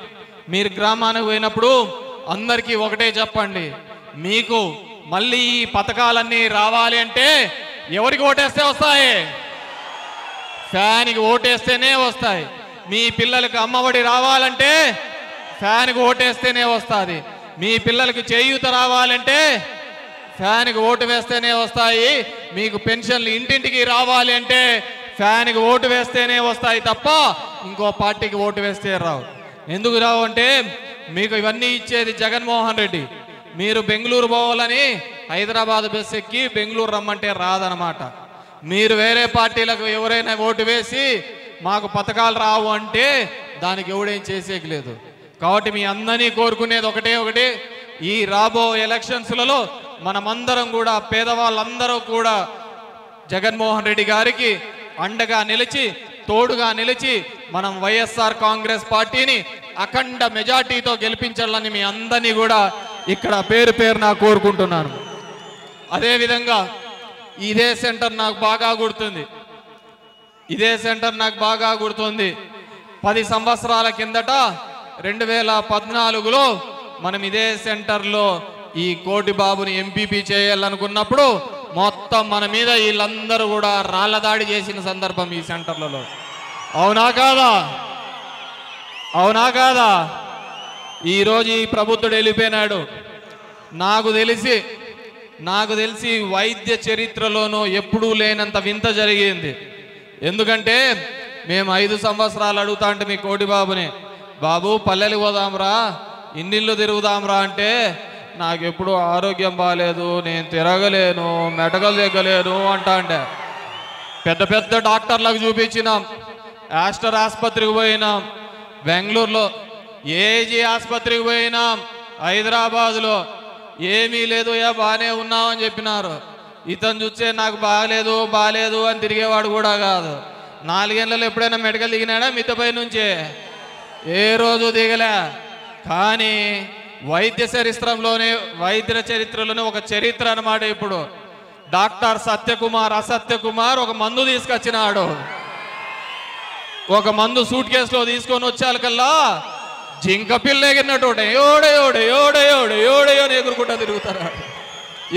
మీరు గ్రామానికి పోయినప్పుడు అందరికీ ఒకటే చెప్పండి, మీకు మళ్ళీ ఈ పథకాలన్నీ రావాలి అంటే ఎవరికి ఓటేస్తే వస్తాయి? ఫ్యాన్కి ఓటేస్తేనే వస్తాయి. మీ పిల్లలకు అమ్మఒడి రావాలంటే ఫ్యాన్కి ఓటేస్తేనే వస్తుంది. మీ పిల్లలకి చేయూత రావాలంటే ఫ్యాన్కి ఓటు వేస్తేనే వస్తాయి. మీకు పెన్షన్లు ఇంటింటికి రావాలి అంటే ఫ్యాన్కి ఓటు వేస్తేనే వస్తాయి తప్ప ఇంకో పార్టీకి ఓటు వేస్తే రావు. ఎందుకు రావు అంటే మీకు ఇవన్నీ ఇచ్చేది జగన్మోహన్ రెడ్డి. మీరు బెంగళూరు పోవాలని హైదరాబాద్ బస్ ఎక్కి బెంగళూరు రమ్మంటే రాదనమాట. మీరు వేరే పార్టీలకు ఎవరైనా ఓటు వేసి మాకు పథకాలు రావు అంటే దానికి ఎవడేం చేసేకి లేదు. కాబట్టి మీ అందరినీ కోరుకునేది ఒకటే, ఈ రాబో ఎలక్షన్స్లలో మనమందరం కూడా పేదవాళ్ళందరూ కూడా జగన్మోహన్ రెడ్డి గారికి అండగా నిలిచి తోడుగా నిలిచి మనం వైఎస్ఆర్ కాంగ్రెస్ పార్టీని అఖండ మెజార్టీతో గెలిపించాలని మీ అందరినీ కూడా ఇక్కడ పేరు పేరున కోరుకుంటున్నాను. అదేవిధంగా ఇదే సెంటర్ నాకు బాగా గుర్తుంది. 10 సంవత్సరాల కిందట 2014లో మనం ఇదే సెంటర్లో ఈ కోటి బాబుని ఎంపీపీ చేయాలనుకున్నప్పుడు మొత్తం మన మీద వీళ్ళందరూ కూడా రాళ్ల దాడి చేసిన సందర్భం ఈ సెంటర్లలో. అవునా కాదా? ఈరోజు ఈ ప్రభుత్వుడు వెళ్ళిపోయినాడు. నాకు తెలిసి వైద్య చరిత్రలోనూ ఎప్పుడూ లేనంత వింత జరిగింది. ఎందుకంటే మేము 5 సంవత్సరాలు అడుగుతా అంటే మీ కోటి బాబుని, బాబు పల్లెలు పోదాంరా, ఇన్నిళ్ళు తిరుగుదాంరా అంటే నాకు ఎప్పుడు ఆరోగ్యం బాగాలేదు, నేను తిరగలేను, మెటకలు దిగ్గలేను అంటే పెద్ద పెద్ద డాక్టర్లకు చూపించినాం, ఆస్టర్ ఆసుపత్రికి పోయినాం, బెంగళూరులో ఏజీ ఆసుపత్రికి పోయినాం, హైదరాబాదులో ఏమీ లేదు, బాగానే ఉన్నామని చెప్పినారు. ఇతను చూస్తే నాకు బాగాలేదు అని తిరిగేవాడు కూడా కాదు. 4 ఏళ్ళలో ఎప్పుడైనా మెడికల్ దిగినాడా మిద్దపై నుంచే? ఏ రోజు దిగలే. కానీ వైద్య చరిత్రలోనే ఒక చరిత్ర అన్నమాట. ఇప్పుడు డాక్టర్ అసత్యకుమార్ ఒక మందు తీసుకొచ్చినాడు. ఒక మందు సూట్ కేసులో తీసుకొని వచ్చాకల్లా జింక పిల్ల ఎగిరినట్టు ఏడో ఎగురుకుంటా తిరుగుతారు.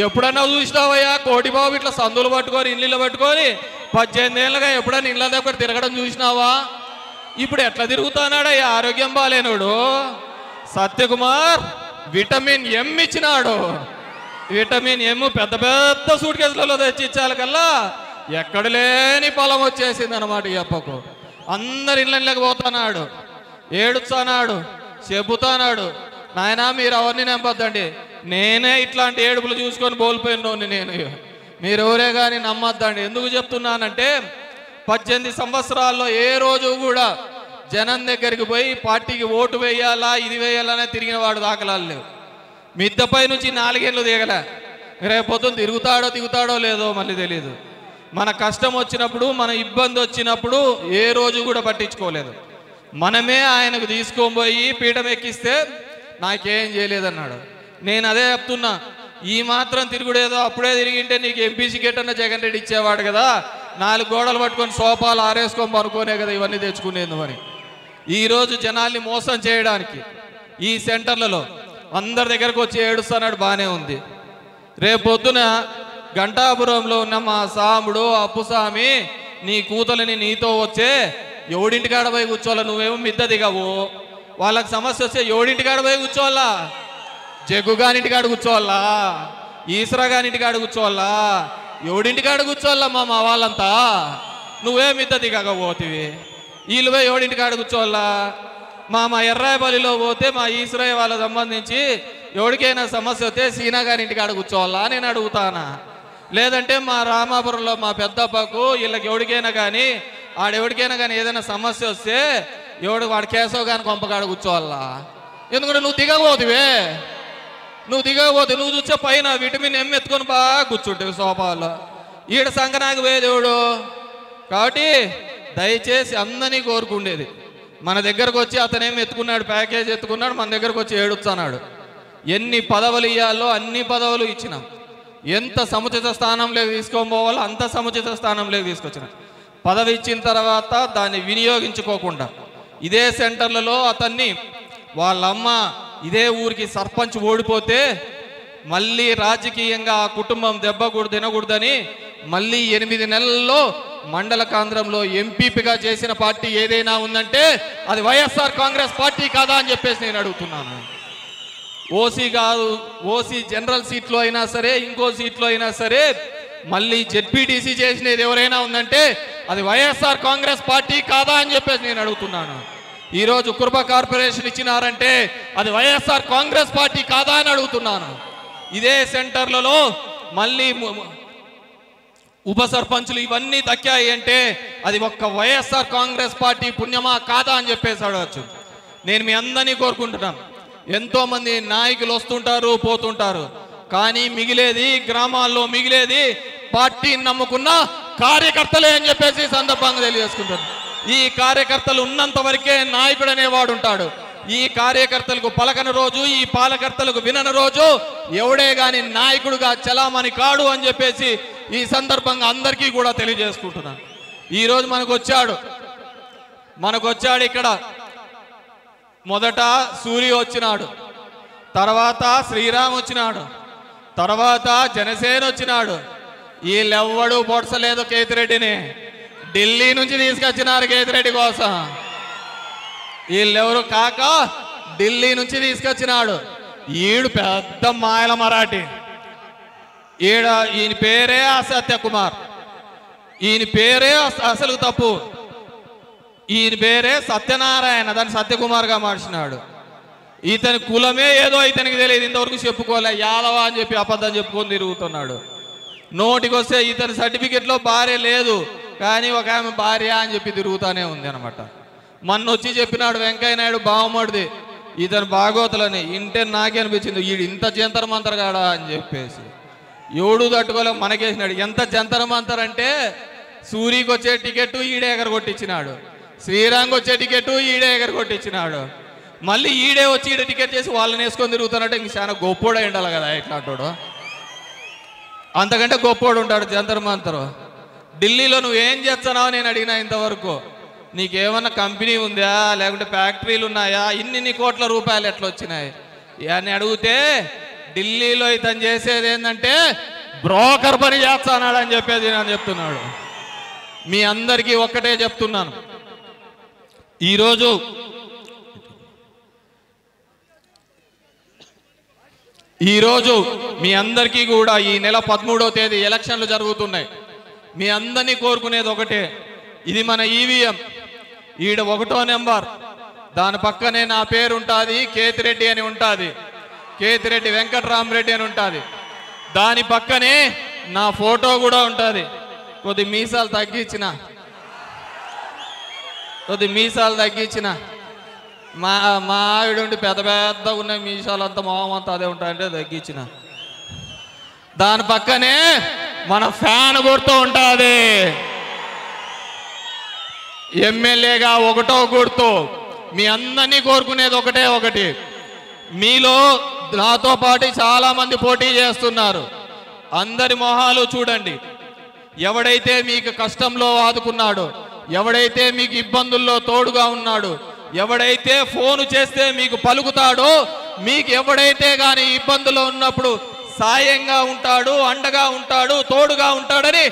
ఎప్పుడన్నా చూసినావయ్యా కోటిబాబు ఇట్లా సందులు పట్టుకొని ఇల్లు పట్టుకొని 18 ఏళ్ళుగా ఎప్పుడన్నా ఇళ్ళ దగ్గర తిరగడం చూసినావా? ఇప్పుడు ఎట్లా తిరుగుతున్నాడయ్యా ఆరోగ్యం బాలేనోడు? సత్యకుమార్ విటమిన్ ఎం ఇచ్చినాడు. విటమిన్ ఎం పెద్ద పెద్ద సూట్ కేసులలో తెచ్చి ఇచ్చాకల్లా ఎక్కడ లేని పొలం వచ్చేసింది అనమాట. ఈ అప్పకు అందరు ఇళ్ళకి పోతున్నాడు, ఏడుస్తున్నాడు, చెబుతున్నాడు. నాయనా మీరు ఎవరిని నమ్మొద్దండి, నేనే ఇట్లాంటి ఏడుపులు చూసుకొని బోల్పోయినోని నేను, మీరెవరే కానీ నమ్మొద్దండి. ఎందుకు చెప్తున్నానంటే 18 సంవత్సరాల్లో ఏ రోజు కూడా జనం దగ్గరికి పోయి పార్టీకి ఓటు వేయాలా ఇది వేయాలనే తిరిగిన వాడు దాఖలాలు లేవు. మిద్దపై నుంచి 4 ఏళ్ళు దిగలే. రేపొద్దున దిగుతాడో లేదో మళ్ళీ తెలీదు. మన కష్టం వచ్చినప్పుడు, మన ఇబ్బంది వచ్చినప్పుడు ఏ రోజు కూడా పట్టించుకోలేదు. మనమే ఆయనకు తీసుకొని పోయి పీఠం ఎక్కిస్తే నాకేం చేయలేదన్నాడు. నేను అదే చెప్తున్నా, ఈ మాత్రం తిరుగుడేదో అప్పుడే తిరిగింటే నీకు ఎంపీసీ గేట్ అన్న జగన్ రెడ్డి ఇచ్చేవాడు కదా. 4 గోడలు పట్టుకొని సోఫాలు ఆరేసుకొని పనుకోనే కదా ఇవన్నీ తెచ్చుకునేది. మరి ఈరోజు జనాల్ని మోసం చేయడానికి ఈ సెంటర్లలో అందరి దగ్గరకు వచ్చి ఏడుస్తున్నాడు, బాగానే ఉంది. రేపొద్దున గంటాపురంలో ఉన్న మా సాముడు అప్పుస్వామి నీ కూతులని నీతో వచ్చే ఎవడింటికాడ పోయి కూర్చోవాలా? నువ్వేమో మిద్ద దిగవు. వాళ్ళకి సమస్య వస్తే ఎవడింటికాడ పోయి కూర్చోవాలా? జగ్గుగానింటికాడ కూర్చోవాలా? ఈశ్వరగానింటికాడ కూర్చోవాలా? ఎవడింటికాడ కూర్చోవాలా? మా వాళ్ళంతా నువ్వే మిద్ద దిగకపోతివి. వీళ్ళు పోయి ఎవడింటికాడ కూర్చోవాలా? మా ఎర్రాయపల్లిలో పోతే మా ఈశ్వరయ్య వాళ్ళకి సంబంధించి ఎవరికైనా సమస్య వస్తే సీనా గారి ఇంటికాడ కూర్చోవాలా నేను అడుగుతానా? లేదంటే మా రామాపురంలో మా పెద్దప్పకు వీళ్ళకి ఎవరికైనా కానీ ఆడెవరికైనా కానీ ఏదైనా సమస్య వస్తే వాడు కేశవ్ గాని కొంపకాడ కూర్చోవాలా? ఎందుకంటే నువ్వు దిగబోతువే. నువ్వు చూసే పైన విటమిన్ ఎం ఎత్తుకొని బాగా కూర్చుంటావు సోఫాలో. ఈడ సంకనాకి పోయేదేవుడు. కాబట్టి దయచేసి అందరినీ కోరుకుండేది, మన దగ్గరకు వచ్చి అతనేమి ఎత్తుకున్నాడు, ప్యాకేజ్ ఎత్తుకున్నాడు, మన దగ్గరకు వచ్చి ఏడుస్తున్నాడు. ఎన్ని పదవులు ఇవ్వాలో అన్ని పదవులు ఇచ్చినాం. ఎంత సముచిత స్థానంలోకి తీసుకొని పోవాలో అంత సముచిత స్థానంలోకి తీసుకొచ్చినాం. పదవి ఇచ్చిన తర్వాత దాన్ని వినియోగించుకోకుండా ఇదే సెంటర్లలో అతన్ని వాళ్ళమ్మ ఇదే ఊరికి సర్పంచ్ ఓడిపోతే మళ్ళీ రాజకీయంగా ఆ కుటుంబం తినకూడదని మళ్ళీ 8 నెలల్లో మండల కేంద్రంలో ఎంపీపీగా చేసిన పార్టీ ఏదైనా ఉందంటే అది వైఎస్ఆర్ కాంగ్రెస్ పార్టీ కాదా అని చెప్పేసి నేను అడుగుతున్నాను. ఓసీ కాదు, ఓసీ జనరల్ సీట్లో అయినా సరే ఇంకో సీట్లో అయినా సరే మళ్ళీ జెడ్పీటీసీ చేసినది ఎవరైనా ఉందంటే అది వైఎస్ఆర్ కాంగ్రెస్ పార్టీ కాదా అని చెప్పేసి నేను అడుగుతున్నాను. ఈరోజు కుర్బ కార్పొరేషన్ ఇచ్చినారంటే అది వైఎస్ఆర్ కాంగ్రెస్ పార్టీ కాదా అని అడుగుతున్నాను. ఇదే సెంటర్లలో మళ్ళీ ఉప సర్పంచులు ఇవన్నీ దక్కాయి అంటే అది ఒక్క వైఎస్ఆర్ కాంగ్రెస్ పార్టీ పుణ్యమా కాదా అని చెప్పేసి అడగచ్చు. నేను మీ అందరినీ కోరుకుంటున్నాను. ఎంతో మంది నాయకులు వస్తుంటారు పోతుంటారు, కానీ గ్రామాల్లో మిగిలేది పార్టీని నమ్ముకున్న కార్యకర్తలే అని చెప్పేసి సందర్భంగా తెలియజేసుకుంటారు. ఈ కార్యకర్తలు ఉన్నంత వరకే నాయకుడు అనేవాడు ఉంటాడు. ఈ కార్యకర్తలకు పలకని రోజు, ఈ పాలకర్తలకు వినని రోజు ఎవడే గాని నాయకుడుగా చలామణి కాడు అని చెప్పేసి ఈ సందర్భంగా అందరికీ కూడా తెలియజేసుకుంటున్నాను. ఈరోజు మనకు వచ్చాడు ఇక్కడ మొదట సూర్య వచ్చినాడు, తర్వాత శ్రీరామ్ వచ్చినాడు, తర్వాత జనసేన వచ్చినాడు. వీళ్ళెవ్వడు పొడసలేదు కేతిరెడ్డిని. ఢిల్లీ నుంచి తీసుకొచ్చినారు కేతిరెడ్డి కోసం. వీళ్ళెవరు కాక ఢిల్లీ నుంచి తీసుకొచ్చినాడు. ఈడు పెద్ద మాయల మరాఠీ. ఈయన పేరే అసత్యకుమార్. ఈయన పేరే అసలు తప్పు. ఈయన పేరే సత్యనారాయణ, దాన్ని సత్యకుమార్గా మార్చినాడు. ఇతని కులమే ఏదో ఇతనికి తెలియదు, ఇంతవరకు చెప్పుకోలే, యాదవ అని చెప్పి అబద్ధం చెప్పుకొని తిరుగుతున్నాడు. నోటికి వస్తే ఇతని సర్టిఫికెట్లో భార్య లేదు, కానీ ఒక ఆమె భార్య అని చెప్పి తిరుగుతానే ఉంది అనమాట. మొన్న వచ్చి చెప్పినాడు వెంకయ్య నాయుడు బావమడిది ఇతను భాగవతులని. ఇంటే నాకే అనిపించింది వీడు ఇంత జంతర్ మంతర్ కాడా అని చెప్పేసి. ఎవడు తట్టుకోలే మనకేసినాడు. ఎంత జంతర్ మంతర్ అంటే సూరికి వచ్చే టికెట్ ఈడే ఎగరగొట్టించినాడు, శ్రీరాంగ్ వచ్చే టికెట్ ఈడే ఎగరగొట్టించినాడు, మళ్ళీ ఈడే వచ్చి ఈడే టికెట్ చేసి వాళ్ళని వేసుకొని తిరుగుతానంటే ఇంక చాలా గొప్పోడే ఉండాలి కదా ఇట్లాంటోడు. అంతకంటే గొప్పోడు ఉంటాడు జంతర్ మంతరు. ఢిల్లీలో నువ్వేం చేస్తున్నావు నేను అడిగినా ఇంతవరకు. నీకేమన్నా కంపెనీ ఉందా, లేకుంటే ఫ్యాక్టరీలు ఉన్నాయా, ఇన్ని కోట్ల రూపాయలు ఎట్లా వచ్చినాయి అని అడిగితే ఢిల్లీలో ఇతను చేసేది ఏంటంటే బ్రోకర్ పని చేస్తున్నాడు అని చెప్పేది నేను చెప్తున్నాడు. మీ అందరికీ ఒక్కటే చెప్తున్నాను, ఈరోజు మీ అందరికీ కూడా ఈ నెల 13వ తేదీ ఎలక్షన్లు జరుగుతున్నాయి. మీ అందరినీ కోరుకునేది ఒకటే, ఇది మన ఈవీఎం, ఈడ 1వ నెంబర్, దాని పక్కనే నా పేరు ఉంటుంది, కేతిరెడ్డి అని ఉంటుంది, కేతిరెడ్డి వెంకటరామరెడ్డి అని ఉంటుంది. దాని పక్కనే నా ఫోటో కూడా ఉంటుంది. కొద్ది మీసాలు తగ్గించిన మా ఆవిడ ఉండి పెద్ద పెద్ద ఉన్నాయి మీసాలు అంతా మొహం అంతా అదే ఉంటాయంటే తగ్గించిన. దాని పక్కనే మన ఫ్యాన్ గుర్తు ఉంటుంది, ఎమ్మెల్యేగా 1వ గుర్తు. మీ అందరినీ కోరుకునేది ఒకటి, మీలో నాతో పాటు చాలా మంది పోటీ చేస్తున్నారు. అందరి మొహాలు చూడండి. ఎవడైతే మీకు కష్టంలో ఆదుకున్నాడో, ఎవడైతే మీకు ఇబ్బందుల్లో తోడుగా ఉన్నాడో, ఎవడైతే ఫోను చేస్తే మీకు పలుకుతాడో, మీకు ఎవడైతే కానీ ఇబ్బందుల్లో ఉన్నప్పుడు సాయంగా ఉంటాడు, అండగా ఉంటాడు, తోడుగా ఉంటాడని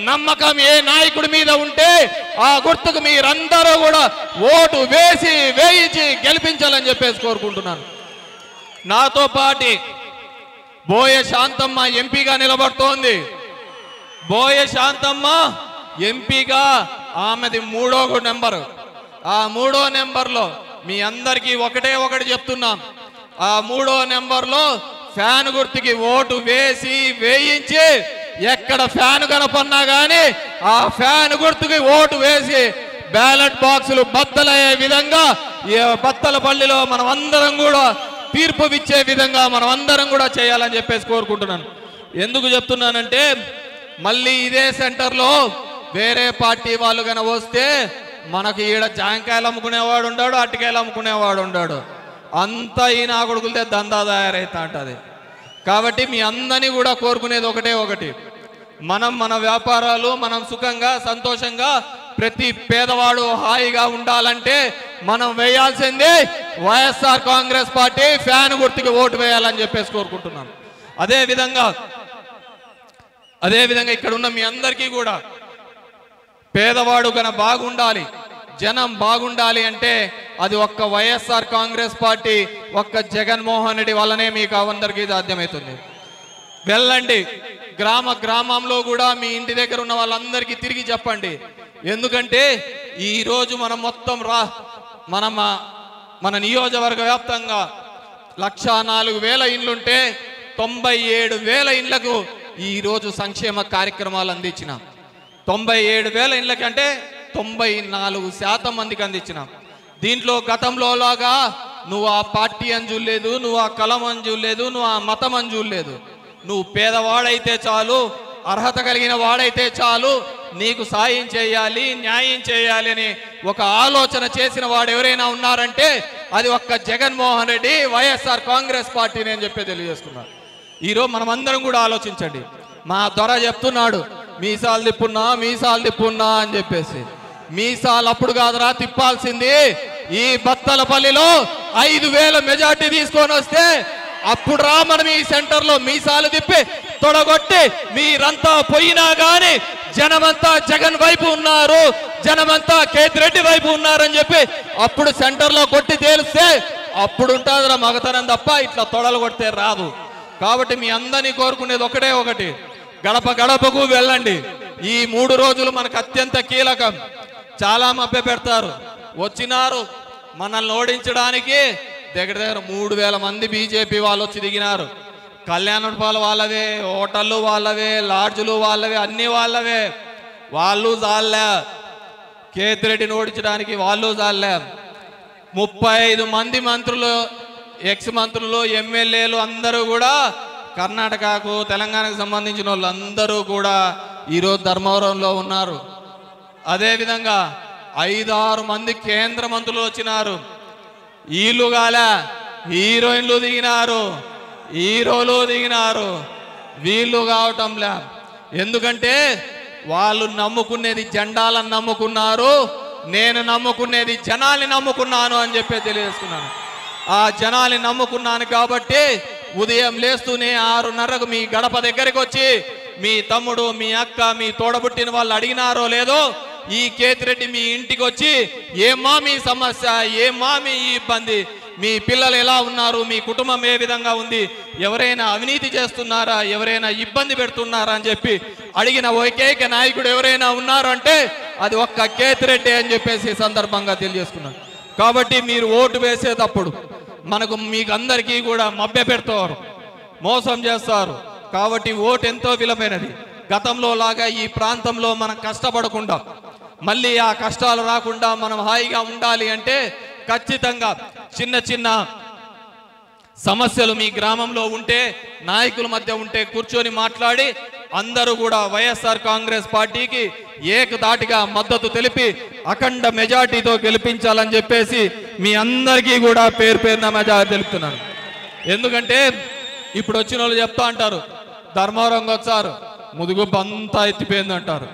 నమ్మకం ఏ నాయకుడి మీద ఉంటే ఆ గుర్తుకు మీరందరూ కూడా ఓటు వేయించి గెలిపించాలని చెప్పేసి కోరుకుంటున్నాను. నాతో పాటి బోయ శాంతమ్మ ఎంపీగా నిలబడుతోంది. బోయ శాంతమ్మ ఎంపీగా ఆమెది 3వ నెంబరు. ఆ 3వ నెంబర్లో మీ అందరికీ ఒకటి చెప్తున్నాం, ఆ 3వ నెంబర్లో ఫ్యాన్ గుర్తుకి ఓటు వేయించి ఎక్కడ ఫ్యాన్ కనపన్నా కానీ ఆ ఫ్యాన్ గుర్తుకి ఓటు వేసి బ్యాలెట్ బాక్సులు బద్దలయ్యే విధంగా బత్తలపల్లిలో మనం అందరం కూడా తీర్పు ఇచ్చే విధంగా మనం అందరం కూడా చేయాలని చెప్పేసి కోరుకుంటున్నాను. ఎందుకు చెప్తున్నానంటే మళ్ళీ ఇదే సెంటర్లో వేరే పార్టీ వాళ్ళు కనుక వస్తే మనకు ఈడ జాంకాయలు అమ్ముకునేవాడు ఉన్నాడు, అట్టికాయలు అమ్ముకునేవాడు ఉన్నాడు, అంతా ఈ నా కొడుకులతో దందా తయారైతా ఉంటుంది. కాబట్టి మీ అందరినీ కూడా కోరుకునేది ఒకటి, మనం మన వ్యాపారాలు మనం సుఖంగా సంతోషంగా ప్రతి పేదవాడు హాయిగా ఉండాలంటే మనం వేయాల్సిందే వైఎస్ఆర్ కాంగ్రెస్ పార్టీ ఫ్యాన్ గుర్తుకి ఓటు వేయాలని చెప్పేసి కోరుకుంటున్నాను. అదేవిధంగా ఇక్కడ ఉన్న మీ అందరికీ కూడా పేదవాడు కన బాగుండాలి, జనం బాగుండాలి అంటే అది ఒక్క వైఎస్ఆర్ కాంగ్రెస్ పార్టీ, ఒక్క జగన్మోహన్ రెడ్డి వల్లనే మీకు అందరికీ సాధ్యమవుతుంది. వెళ్ళండి గ్రామంలో కూడా మీ ఇంటి దగ్గర ఉన్న వాళ్ళందరికీ తిరిగి చెప్పండి. ఎందుకంటే ఈరోజు మనం మొత్తం మన నియోజకవర్గ వ్యాప్తంగా 104,000 ఇండ్లుంటే 97,000 ఇండ్లకు ఈరోజు సంక్షేమ కార్యక్రమాలు అందించినాం. 97,000 ఇండ్లకంటే 94% మందికి అందించినాం. దీంట్లో గతంలో లాగా నువ్వు ఆ పార్టీ అని చూడలేదు, నువ్వు ఆ కలం అని చూడలేదు, నువ్వు ఆ మతం అని చూడలేదు. నువ్వు పేదవాడైతే చాలు, అర్హత కలిగిన వాడైతే చాలు, నీకు సాయం చేయాలి, న్యాయం చేయాలి అని ఒక ఆలోచన చేసిన వాడు ఎవరైనా ఉన్నారంటే అది ఒక్క జగన్మోహన్ రెడ్డి వైఎస్ఆర్ కాంగ్రెస్ పార్టీ అని చెప్పి తెలియజేస్తున్నారు. ఈరోజు మనం అందరం కూడా ఆలోచించండి. మా దొర చెప్తున్నాడు మీసాలు తిప్పున్నా అని చెప్పేసి. మీసాలు అప్పుడు కాదురా తిప్పాల్సింది, ఈ బత్తలపల్లిలో 5,000 మెజార్టీ తీసుకొని వస్తే అప్పుడు రా మనం ఈ సెంటర్లో మీసాలు తిప్పి తొడగొట్టి మీరంతా పోయినా గాని జనమంతా జగన్ వైపు ఉన్నారు, జనమంతా కేతిరెడ్డి వైపు ఉన్నారని చెప్పి అప్పుడు సెంటర్లో కొట్టి తేలిస్తే అప్పుడు ఉంటుందిరా మగతనం తప్ప ఇట్లా తొడలు కొడితే రాదు. కాబట్టి మీ అందరినీ కోరుకునేది ఒకటి, గడప గడపకు వెళ్ళండి. ఈ 3 రోజులు మనకు అత్యంత కీలకం. చాలా మభ్య పెడతారు, వచ్చినారు మనల్ని ఓడించడానికి, దగ్గర దగ్గర 3000 మంది బీజేపీ వాళ్ళు వచ్చి దిగినారు. కళ్యాణపాలు వాళ్ళవే, హోటళ్ళు వాళ్ళవే, లాడ్జులు వాళ్ళవే, అన్ని వాళ్ళవే. వాళ్ళు జాలే, కేతిరెడ్డిని ఓడించడానికి వాళ్ళు జాలే. 35 మంది మంత్రులు, ఎక్స్ మంత్రులు, ఎమ్మెల్యేలు అందరూ కూడా కర్ణాటకకు, తెలంగాణకు సంబంధించిన వాళ్ళు అందరూ కూడా ఈరోజు ధర్మవరంలో ఉన్నారు. అదేవిధంగా 5-6 మంది కేంద్ర మంత్రులు వచ్చినారు. వీళ్ళు గాల హీరోయిన్లు దిగినారు, హీరోలు దిగినారు. వీళ్ళు కావటంలే. ఎందుకంటే వాళ్ళు నమ్ముకునేది జెండాలను నమ్ముకున్నారు, నేను నమ్ముకునేది జనాల్ని నమ్ముకున్నాను అని చెప్పి తెలియజేసుకున్నాను. ఆ జనాల్ని నమ్ముకున్నాను కాబట్టి ఉదయం లేస్తూనే 6:30కు మీ గడప దగ్గరికి వచ్చి మీ తమ్ముడు, మీ అక్క, మీ తోడబుట్టిన వాళ్ళు అడిగినారో లేదో ఈ కేతిరెడ్డి మీ ఇంటికి వచ్చి ఏమా మీ సమస్య, ఏమా మీ ఇబ్బంది, మీ పిల్లలు ఎలా ఉన్నారు, మీ కుటుంబం ఏ విధంగా ఉంది, ఎవరైనా అవినీతి చేస్తున్నారా, ఎవరైనా ఇబ్బంది పెడుతున్నారా అని చెప్పి అడిగిన ఏకైక నాయకుడు ఎవరైనా ఉన్నారు అంటే అది ఒక్క కేతిరెడ్డి అని చెప్పేసి సందర్భంగా తెలియజేసుకున్నాను. కాబట్టి మీరు ఓటు వేసేటప్పుడు మీకు అందరికీ కూడా మభ్య పెడతారు, మోసం చేస్తారు. కాబట్టి ఓటు ఎంతో విలువైనది. గతంలో లాగా ఈ ప్రాంతంలో మనం కష్టపడకుండా, మళ్ళీ ఆ కష్టాలు రాకుండా మనం హాయిగా ఉండాలి అంటే ఖచ్చితంగా చిన్న చిన్న సమస్యలు మీ గ్రామంలో ఉంటే, నాయకుల మధ్య ఉంటే కూర్చొని మాట్లాడి అందరూ కూడా వైఎస్ఆర్ కాంగ్రెస్ పార్టీకి ఏకదాటిగా మద్దతు తెలిపి అఖండ మెజార్టీతో గెలిపించాలని చెప్పేసి మీ అందరికీ కూడా పేరు పేరున మెజార్టీ తెలుపుతున్నాను. ఎందుకంటే ఇప్పుడు వచ్చిన వాళ్ళు చెప్తా అంటారు, ధర్మవరంకి వచ్చారు ముదుగుబ్బ అంతా ఎత్తిపోయింది అంటారు,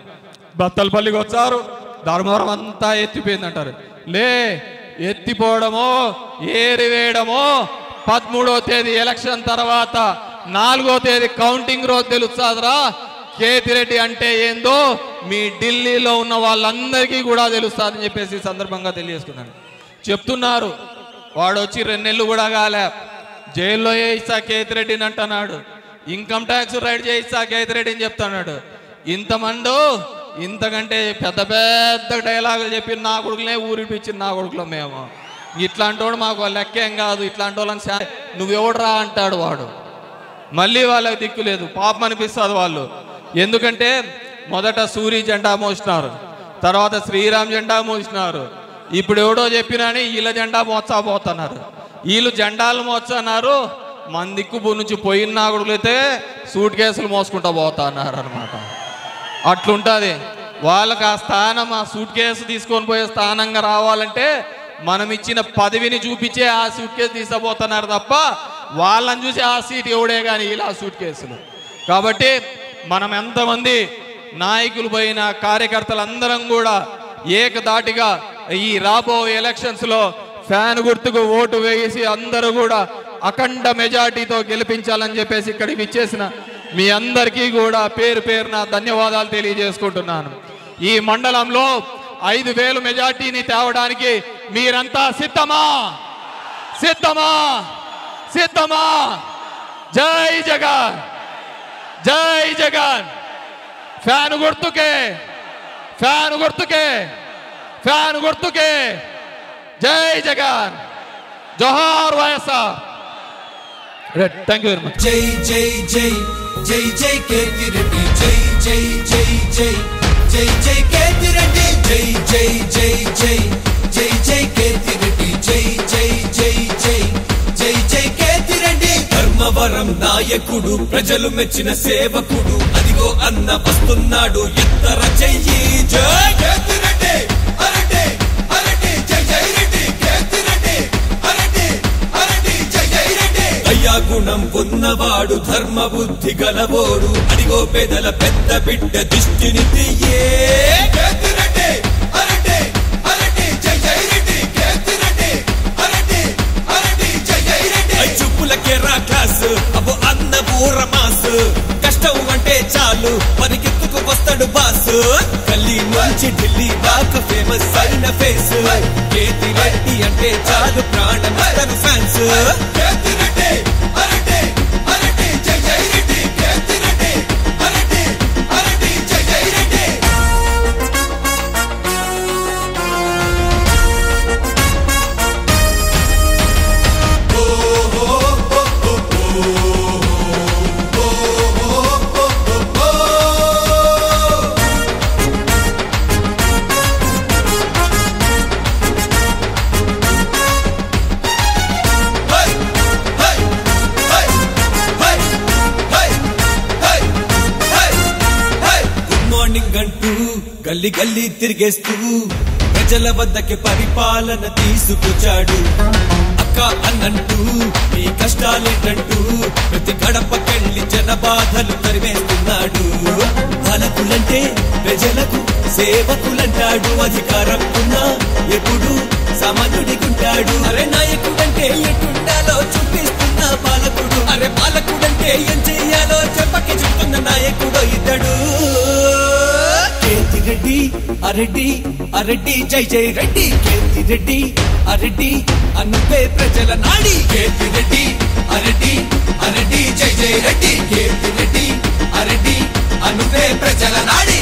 బత్తలపల్లికి వచ్చారు ధర్మవరం అంతా ఎత్తిపోయింది అంటారు. లే, ఎత్తిపోవడమో ఏరివేయడమో 13వ తేదీ ఎలక్షన్ తర్వాత 4వ తేదీ కౌంటింగ్ రోజు తెలుస్తాదిరా. కేతిరెడ్డి అంటే ఏందో మీ ఢిల్లీలో ఉన్న వాళ్ళందరికీ కూడా తెలుస్తుందని చెప్పేసి సందర్భంగా తెలియజేసుకున్నాను. చెప్తున్నారు వాడు వచ్చి 2 నెలలు కూడా కాలే, జైల్లో వేయిస్తా కేతిరెడ్డిని అంటున్నాడు, ఇన్కమ్ ట్యాక్స్ రైడ్ చేయిస్తా కేతిరెడ్డిని చెప్తున్నాడు. ఇంతమంది ఇంతకంటే పెద్ద పెద్ద డైలాగులు చెప్పి నా కొడుకులే ఊరిపించింది నా కొడుకులో మేము. ఇట్లాంటి వాడు మాకు లెక్కేం కాదు, ఇట్లాంటి వాళ్ళని నువ్వెవడరా అంటాడు వాడు. మళ్ళీ వాళ్ళకి దిక్కు లేదు, పాపం అనిపిస్తుంది వాళ్ళు. ఎందుకంటే మొదట సూరి జెండా మోసినారు, తర్వాత శ్రీరామ్ జెండా మోసినారు, ఇప్పుడు ఎవడో చెప్పినని వీళ్ళ జెండా మోసపోతున్నారు. వీళ్ళు జెండాలు మోస్తున్నారు, మన దిక్కు నుంచి పోయిన నాగుడులైతే సూట్ కేసులు మోసుకుంటూ పోతున్నారు అనమాట. అట్లుంటుంది వాళ్ళకి ఆ స్థానం, ఆ సూట్ కేసు తీసుకొని పోయే స్థానంగా రావాలంటే మనం ఇచ్చిన పదవిని చూపించే ఆ సూట్ కేసు తీసుకుపోతున్నారు తప్ప వాళ్ళని చూసి ఆ సీట్ ఎవడే కానీ ఇలా సూట్ కేసులు. కాబట్టి మనం ఎంతమంది నాయకులు పోయిన కార్యకర్తలందరం కూడా ఏకదాటిగా ఈ రాబో ఎలక్షన్స్లో ఫ్యాన్ గుర్తుకు ఓటు వేసి అందరూ కూడా అఖండ మెజార్టీతో గెలిపించాలని చెప్పేసి ఇక్కడికి ఇచ్చేసిన మీ అందరికీ కూడా పేరు పేరున ధన్యవాదాలు తెలియజేసుకుంటున్నాను. ఈ మండలంలో 5000 మెజార్టీని తేవడానికి మీరంతా సిద్ధమా? సిద్ధమా? సిద్ధమా? జై జగన్, జై జగన్. ఫ్యాన్ గుర్తుకే, ఫ్యాన్ గుర్తుకే, ఫ్యాన్ గుర్తుకే. జై జగన్, జోహార్ YSR. Thank you very much. జై జై జై జై జై కేతిరెడ్డి, జై జై జై జై జై జై కేతిరెడ్డి, జై జై జై జై జై జై కేతిరెడ్డి, జై జై జై జై జై జై కేతిరెడ్డి. ధర్మవరం నాయకుడు, ప్రజలు మెచ్చిన సేవకుడు, అదిగో అన్న వస్తున్నాడు ఎత్తర చెయ్యి. జై కేతిరెడ్డి, అరటి అరటి జై జై రెడ్డి, కేతిరెడ్డి అరటి అరటి జై జై రెడ్డి. దయా గుణం ఉన్నవాడు, ధర్మ బుద్ధి గలవోడు, అడిగో పేదల పెద్ద బిడ్డ దిష్టిని తీయే. కేతిరెడ్డి అరటి అరటి జై జై రెడ్డి, కేతిరెడ్డి అరటి అరటి జై జై రెడ్డి. చూపులకే రా క్లాస్, అబ్బో అన్న ఊర మాస్, కష్టం అంటే చాలు పరిగెత్తుకు వస్తాడు బాస్. గల్లీ నుంచి ఢిల్లీ దాకా ఫేమస్ అయిన ఫేస్, కేతిరెడ్డి అంటే చాలు ప్రాణం ఫ్యాన్స్. కేతిరెడ్డి అరటి అరటి జై జై రెడ్డి, కేతిరెడ్డి అరటి అరటి జై జై రెడ్డి. గల్లి గల్లి తిరిగేస్తూ ప్రజల వద్దకి పరిపాలన తీసుకొచ్చాడు. అక్క అన్నంటూ మీ కష్టాలేటంటూ ప్రతి గడపకెళ్ళి జన బాధలు తరివేస్తున్నాడు. పాలకులంటే ప్రజలకు సేవకులంటాడు. అధికారం ఉన్నా ఎప్పుడు సమానుడిగుంటాడు. అరే నాయకుడంటే ఎట్టుండాలో చూపిస్తున్న పాలకుడు. అరే పాలకుడంటే ఏం చెయ్యాలో చెప్పకి చెప్తున్న నాయకుడు ఇతడు. కేతిరెడ్డి అరెడ్డి అరెడ్డి జై జై రెడ్డి. కేతిరెడ్డి అరెడ్డి అనుపే ప్రజల నాడి. కేతిరెడ్డి అరెడ్డి అరెడ్డి జై జై రెడ్డి. కేతిరెడ్డి అరెడ్డి అనుపే ప్రజల నాడి.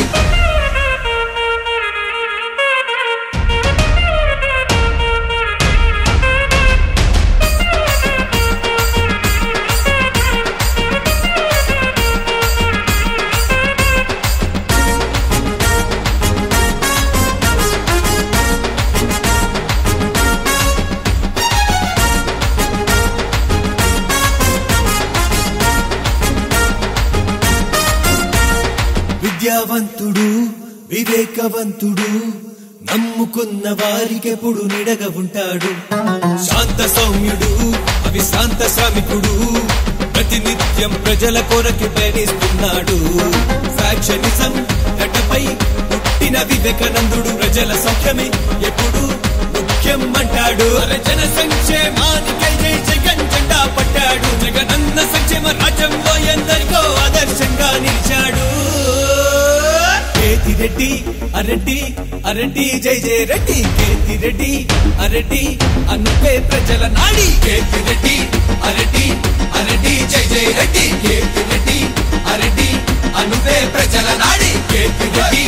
విద్యావంతుడు వివేకవంతుడు నమ్ముకున్న వారికెప్పుడు నిడగా ఉంటాడు. శాంత సౌమ్యుడు అవిశ్రాంత శ్రామికుడు ప్రతినిత్యం ప్రజల కొరకు ప్రయాణిస్తున్నాడు. ఫ్యాక్షనిజం గడ్డపై పుట్టిన వివేకానందుడు ప్రజల సౌఖ్యమే ఎప్పుడు ముఖ్యం అంటాడు. జన సంక్షేమానికై జై జగన్ జెండా పట్టాడు. జగనన్న సంక్షేమ రాజ్యంలో ఎందరికో ఆదర్శంగా నిలిచాడు. కేతిరెడ్డి అరెడ్డి అరెడ్డి జై జై రెడ్డి. కేతిరెడ్డి అరెడ్డి అనుపే ప్రజల నాడి. కేతిరెడ్డి అరెడ్డి అరెడ్డి జై జై రెడ్డి. కేతిరెడ్డి అరెడ్డి అనుపే ప్రజల నాడి. కేతిరెడ్డి